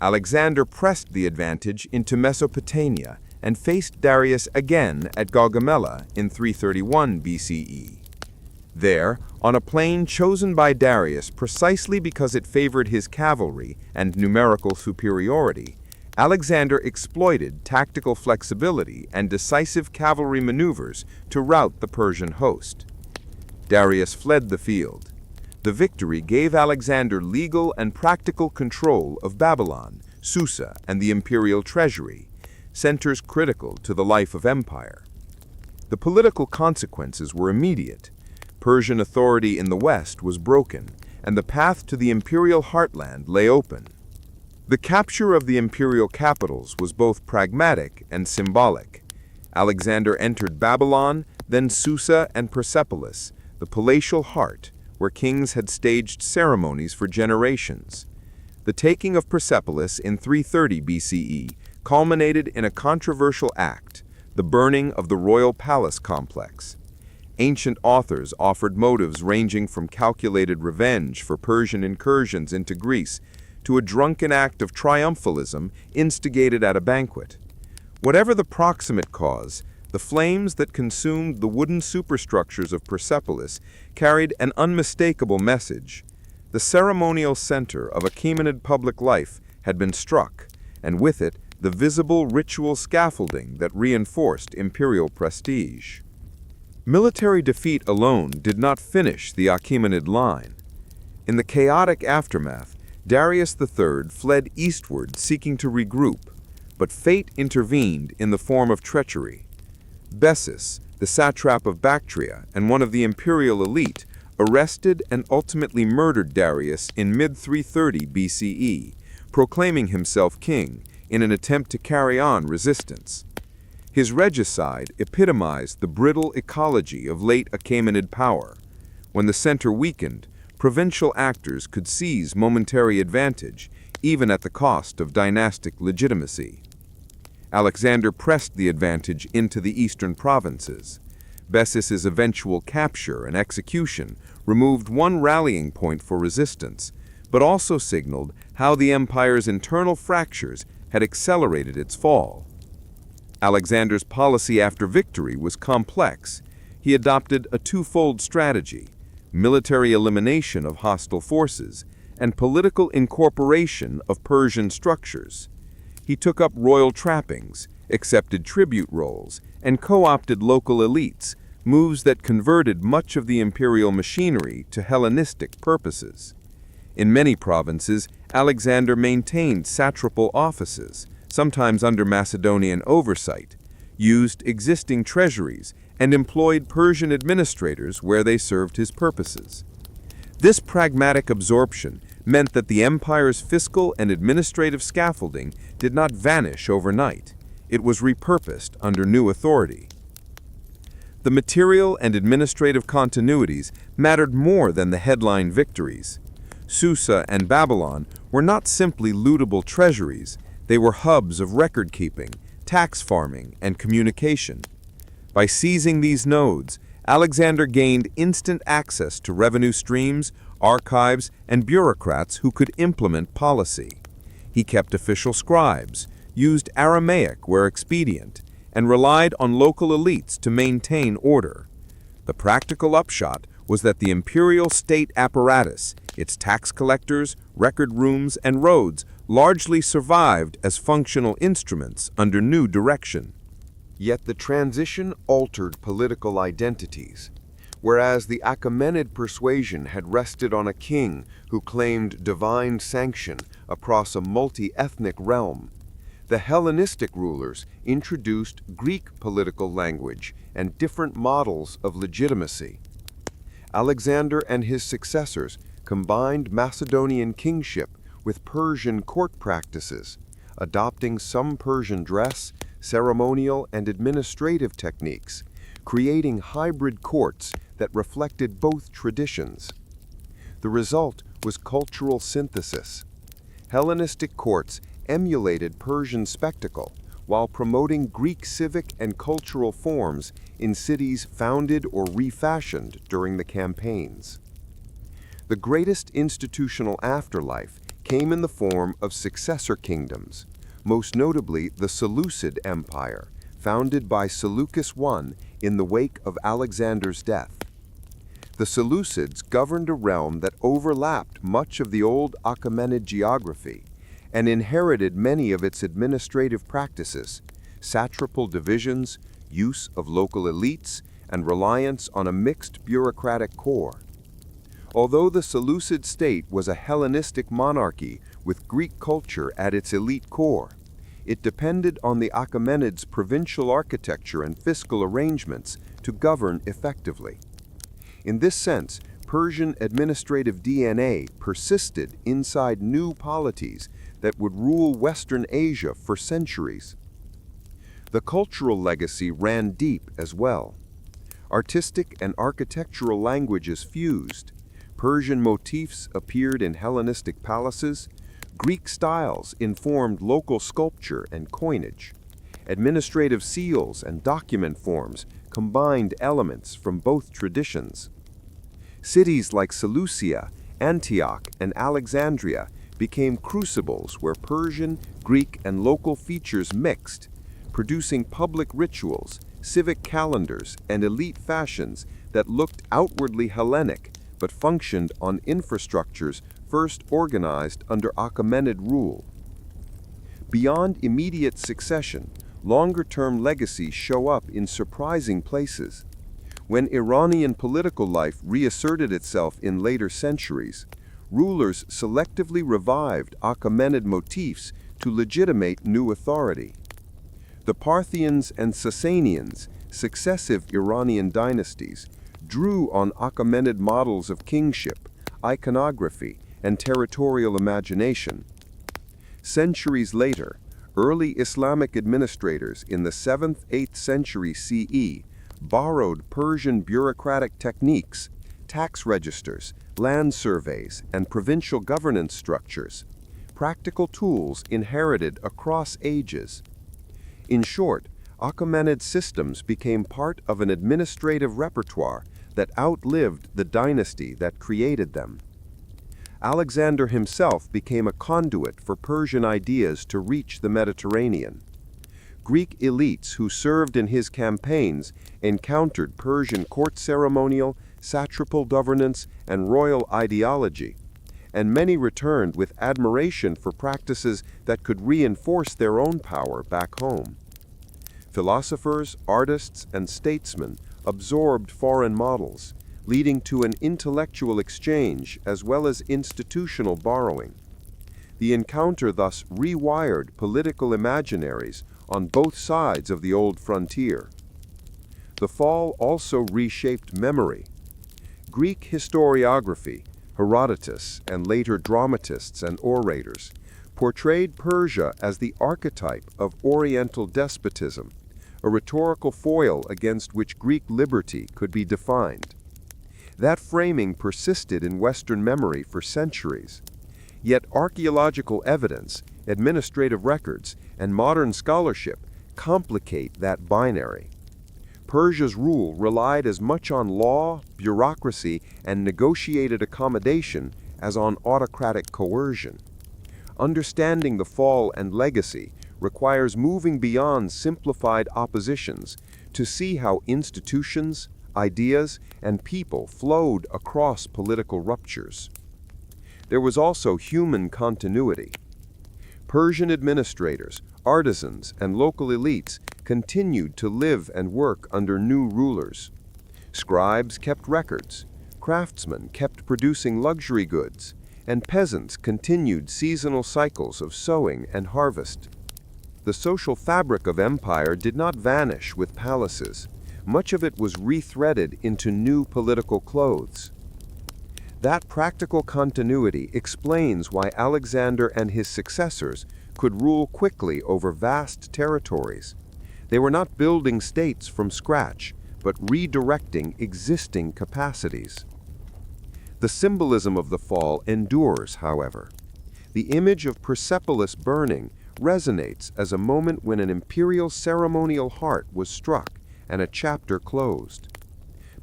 Alexander pressed the advantage into Mesopotamia and faced Darius again at Gaugamela in 331 BCE. There, on a plain chosen by Darius precisely because it favored his cavalry and numerical superiority, Alexander exploited tactical flexibility and decisive cavalry maneuvers to rout the Persian host. Darius fled the field. The victory gave Alexander legal and practical control of Babylon, Susa, and the imperial treasury, centers critical to the life of empire. The political consequences were immediate. Persian authority in the west was broken, and the path to the imperial heartland lay open. The capture of the imperial capitals was both pragmatic and symbolic. Alexander entered Babylon, then Susa and Persepolis, the palatial heart, where kings had staged ceremonies for generations. The taking of Persepolis in 330 BCE culminated in a controversial act, the burning of the royal palace complex. Ancient authors offered motives ranging from calculated revenge for Persian incursions into Greece to a drunken act of triumphalism instigated at a banquet. Whatever the proximate cause, the flames that consumed the wooden superstructures of Persepolis carried an unmistakable message. The ceremonial center of Achaemenid public life had been struck, and with it, the visible ritual scaffolding that reinforced imperial prestige. Military defeat alone did not finish the Achaemenid line. In the chaotic aftermath, Darius III fled eastward seeking to regroup, but fate intervened in the form of treachery. Bessus, the satrap of Bactria and one of the imperial elite, arrested and ultimately murdered Darius in mid-330 BCE, proclaiming himself king in an attempt to carry on resistance. His regicide epitomized the brittle ecology of late Achaemenid power. When the center weakened, provincial actors could seize momentary advantage, even at the cost of dynastic legitimacy. Alexander pressed the advantage into the eastern provinces. Bessus's eventual capture and execution removed one rallying point for resistance, but also signaled how the empire's internal fractures had accelerated its fall. Alexander's policy after victory was complex. He adopted a twofold strategy: military elimination of hostile forces and political incorporation of Persian structures. He took up royal trappings, accepted tribute roles, and co-opted local elites, moves that converted much of the imperial machinery to Hellenistic purposes. In many provinces, Alexander maintained satrapal offices, sometimes under Macedonian oversight, used existing treasuries, and employed Persian administrators where they served his purposes. This pragmatic absorption meant that the empire's fiscal and administrative scaffolding did not vanish overnight. It was repurposed under new authority. The material and administrative continuities mattered more than the headline victories. Susa and Babylon were not simply lootable treasuries. They were hubs of record-keeping, tax farming, and communication. By seizing these nodes, Alexander gained instant access to revenue streams, archives, and bureaucrats who could implement policy. He kept official scribes, used Aramaic where expedient, and relied on local elites to maintain order. The practical upshot was that the imperial state apparatus, its tax collectors, record rooms, and roads, largely survived as functional instruments under new direction. Yet the transition altered political identities. Whereas the Achaemenid persuasion had rested on a king who claimed divine sanction across a multi-ethnic realm, the Hellenistic rulers introduced Greek political language and different models of legitimacy. Alexander and his successors combined Macedonian kingship with Persian court practices, adopting some Persian dress, ceremonial, and administrative techniques, creating hybrid courts that reflected both traditions. The result was cultural synthesis. Hellenistic courts emulated Persian spectacle while promoting Greek civic and cultural forms in cities founded or refashioned during the campaigns. The greatest institutional afterlife came in the form of successor kingdoms, most notably the Seleucid Empire, founded by Seleucus I in the wake of Alexander's death. The Seleucids governed a realm that overlapped much of the old Achaemenid geography and inherited many of its administrative practices, satrapal divisions, use of local elites, and reliance on a mixed bureaucratic core. Although the Seleucid state was a Hellenistic monarchy with Greek culture at its elite core, it depended on the Achaemenids' provincial architecture and fiscal arrangements to govern effectively. In this sense, Persian administrative DNA persisted inside new polities that would rule Western Asia for centuries. The cultural legacy ran deep as well. Artistic and architectural languages fused. Persian motifs appeared in Hellenistic palaces. Greek styles informed local sculpture and coinage. Administrative seals and document forms combined elements from both traditions. Cities like Seleucia, Antioch, and Alexandria became crucibles where Persian, Greek, and local features mixed, producing public rituals, civic calendars, and elite fashions that looked outwardly Hellenic but functioned on infrastructures first organized under Achaemenid rule. Beyond immediate succession, longer-term legacies show up in surprising places. When Iranian political life reasserted itself in later centuries, rulers selectively revived Achaemenid motifs to legitimate new authority. The Parthians and Sasanians, successive Iranian dynasties, drew on Achaemenid models of kingship, iconography, and territorial imagination. Centuries later, early Islamic administrators in the 7th-8th century CE borrowed Persian bureaucratic techniques, tax registers, land surveys, and provincial governance structures, practical tools inherited across ages. In short, Achaemenid systems became part of an administrative repertoire that outlived the dynasty that created them. Alexander himself became a conduit for Persian ideas to reach the Mediterranean. Greek elites who served in his campaigns encountered Persian court ceremonial, satrapal governance, and royal ideology, and many returned with admiration for practices that could reinforce their own power back home. Philosophers, artists, and statesmen absorbed foreign models, leading to an intellectual exchange as well as institutional borrowing. The encounter thus rewired political imaginaries on both sides of the old frontier. The fall also reshaped memory. Greek historiography, Herodotus, and later dramatists and orators, portrayed Persia as the archetype of Oriental despotism, a rhetorical foil against which Greek liberty could be defined. That framing persisted in Western memory for centuries. Yet archaeological evidence, administrative records, and modern scholarship complicate that binary. Persia's rule relied as much on law, bureaucracy, and negotiated accommodation as on autocratic coercion. Understanding the fall and legacy requires moving beyond simplified oppositions to see how institutions, ideas, and people flowed across political ruptures. There was also human continuity. Persian administrators, artisans, and local elites continued to live and work under new rulers. Scribes kept records, craftsmen kept producing luxury goods, and peasants continued seasonal cycles of sowing and harvest. The social fabric of empire did not vanish with palaces. Much of it was rethreaded into new political clothes. That practical continuity explains why Alexander and his successors could rule quickly over vast territories. They were not building states from scratch, but redirecting existing capacities. The symbolism of the fall endures, however. The image of Persepolis burning resonates as a moment when an imperial ceremonial heart was struck and a chapter closed.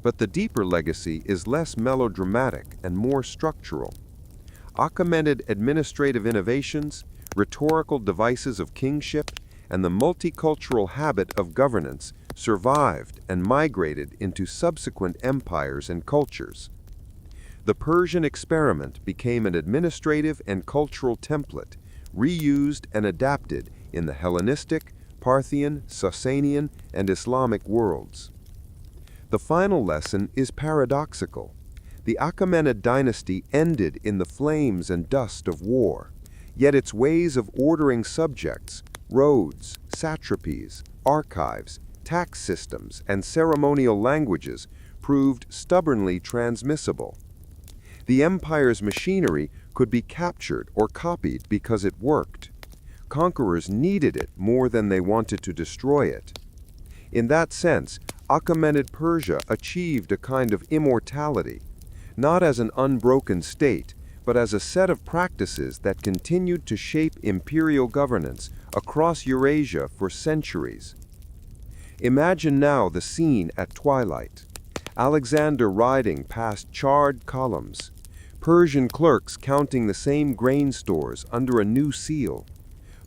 But the deeper legacy is less melodramatic and more structural. Achaemenid administrative innovations, rhetorical devices of kingship, and the multicultural habit of governance survived and migrated into subsequent empires and cultures. The Persian experiment became an administrative and cultural template, reused and adapted in the Hellenistic, Parthian, Sasanian, and Islamic worlds. The final lesson is paradoxical. The Achaemenid dynasty ended in the flames and dust of war, yet its ways of ordering subjects, roads, satrapies, archives, tax systems, and ceremonial languages proved stubbornly transmissible. The empire's machinery could be captured or copied because it worked. Conquerors needed it more than they wanted to destroy it. In that sense, Achaemenid Persia achieved a kind of immortality, not as an unbroken state, but as a set of practices that continued to shape imperial governance across Eurasia for centuries. Imagine now the scene at twilight. Alexander riding past charred columns, Persian clerks counting the same grain stores under a new seal,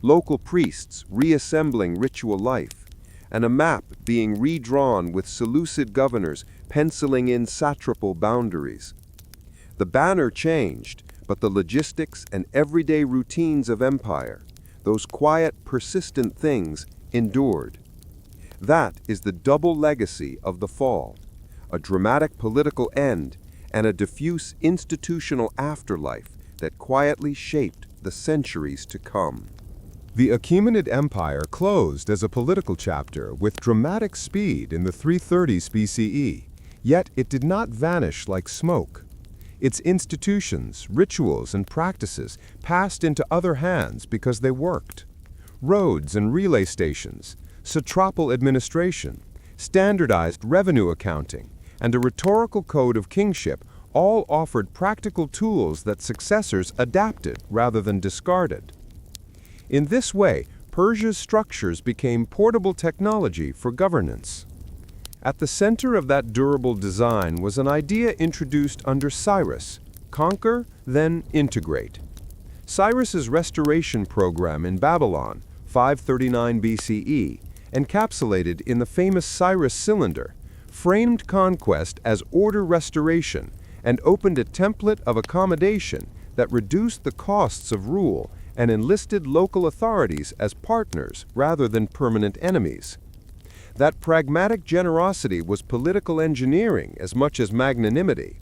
local priests reassembling ritual life, and a map being redrawn with Seleucid governors penciling in satrapal boundaries. The banner changed, but the logistics and everyday routines of empire, those quiet, persistent things, endured. That is the double legacy of the fall, a dramatic political end and a diffuse institutional afterlife that quietly shaped the centuries to come. The Achaemenid Empire closed as a political chapter with dramatic speed in the 330s BCE, yet it did not vanish like smoke. Its institutions, rituals, and practices passed into other hands because they worked. Roads and relay stations, satrapal administration, standardized revenue accounting, and a rhetorical code of kingship all offered practical tools that successors adapted rather than discarded. In this way, Persia's structures became portable technology for governance. At the center of that durable design was an idea introduced under Cyrus: conquer, then integrate. Cyrus's restoration program in Babylon, 539 BCE, encapsulated in the famous Cyrus cylinder, framed conquest as order restoration and opened a template of accommodation that reduced the costs of rule and enlisted local authorities as partners rather than permanent enemies. That pragmatic generosity was political engineering as much as magnanimity.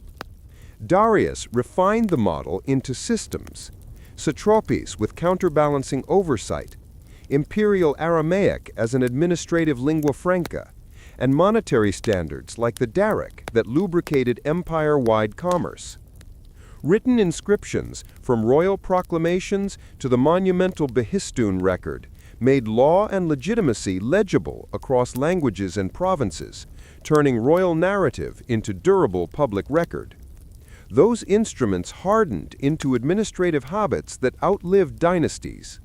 Darius refined the model into systems: satrapies with counterbalancing oversight, imperial Aramaic as an administrative lingua franca, and monetary standards like the Daric that lubricated empire-wide commerce. Written inscriptions, from royal proclamations to the monumental Behistun record, made law and legitimacy legible across languages and provinces, turning royal narrative into durable public record. Those instruments hardened into administrative habits that outlived dynasties.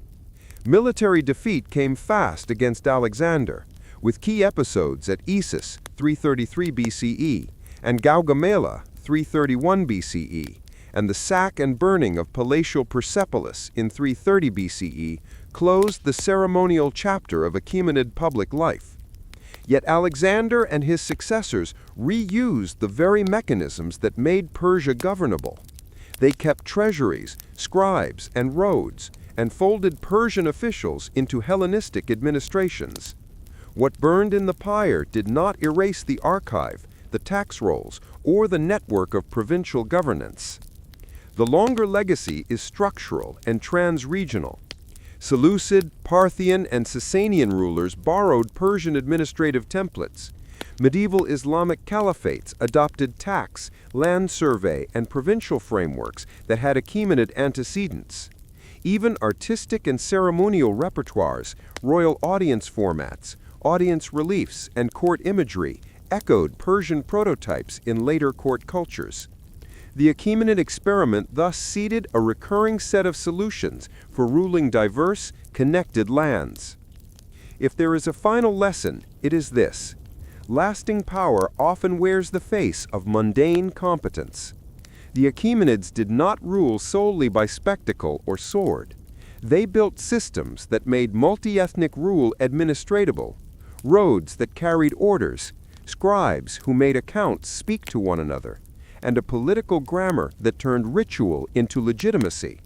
Military defeat came fast against Alexander, with key episodes at Issus, 333 BCE, and Gaugamela, 331 BCE, and the sack and burning of palatial Persepolis in 330 BCE closed the ceremonial chapter of Achaemenid public life. Yet Alexander and his successors reused the very mechanisms that made Persia governable. They kept treasuries, scribes, and roads, and folded Persian officials into Hellenistic administrations. What burned in the pyre did not erase the archive, the tax rolls, or the network of provincial governance. The longer legacy is structural and trans-regional. Seleucid, Parthian, and Sasanian rulers borrowed Persian administrative templates. Medieval Islamic caliphates adopted tax, land survey, and provincial frameworks that had Achaemenid antecedents. Even artistic and ceremonial repertoires, royal audience formats, audience reliefs, and court imagery echoed Persian prototypes in later court cultures. The Achaemenid experiment thus seeded a recurring set of solutions for ruling diverse, connected lands. If there is a final lesson, it is this: lasting power often wears the face of mundane competence. The Achaemenids did not rule solely by spectacle or sword. They built systems that made multi-ethnic rule administratable, roads that carried orders, scribes who made accounts speak to one another, and a political grammar that turned ritual into legitimacy.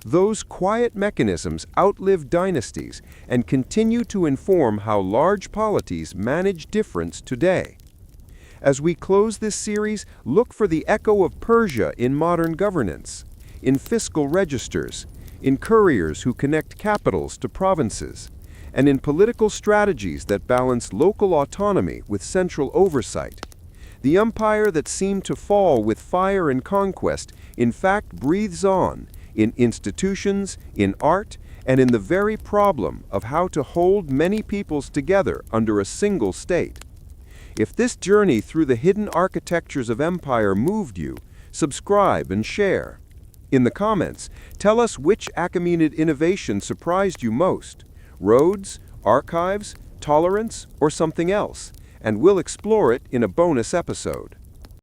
Those quiet mechanisms outlived dynasties and continue to inform how large polities manage difference today. As we close this series, look for the echo of Persia in modern governance, in fiscal registers, in couriers who connect capitals to provinces, and in political strategies that balance local autonomy with central oversight. The empire that seemed to fall with fire and conquest, in fact, breathes on in institutions, in art, and in the very problem of how to hold many peoples together under a single state. If this journey through the hidden architectures of empire moved you, subscribe and share. In the comments, tell us which Achaemenid innovation surprised you most: roads, archives, tolerance, or something else, and we'll explore it in a bonus episode.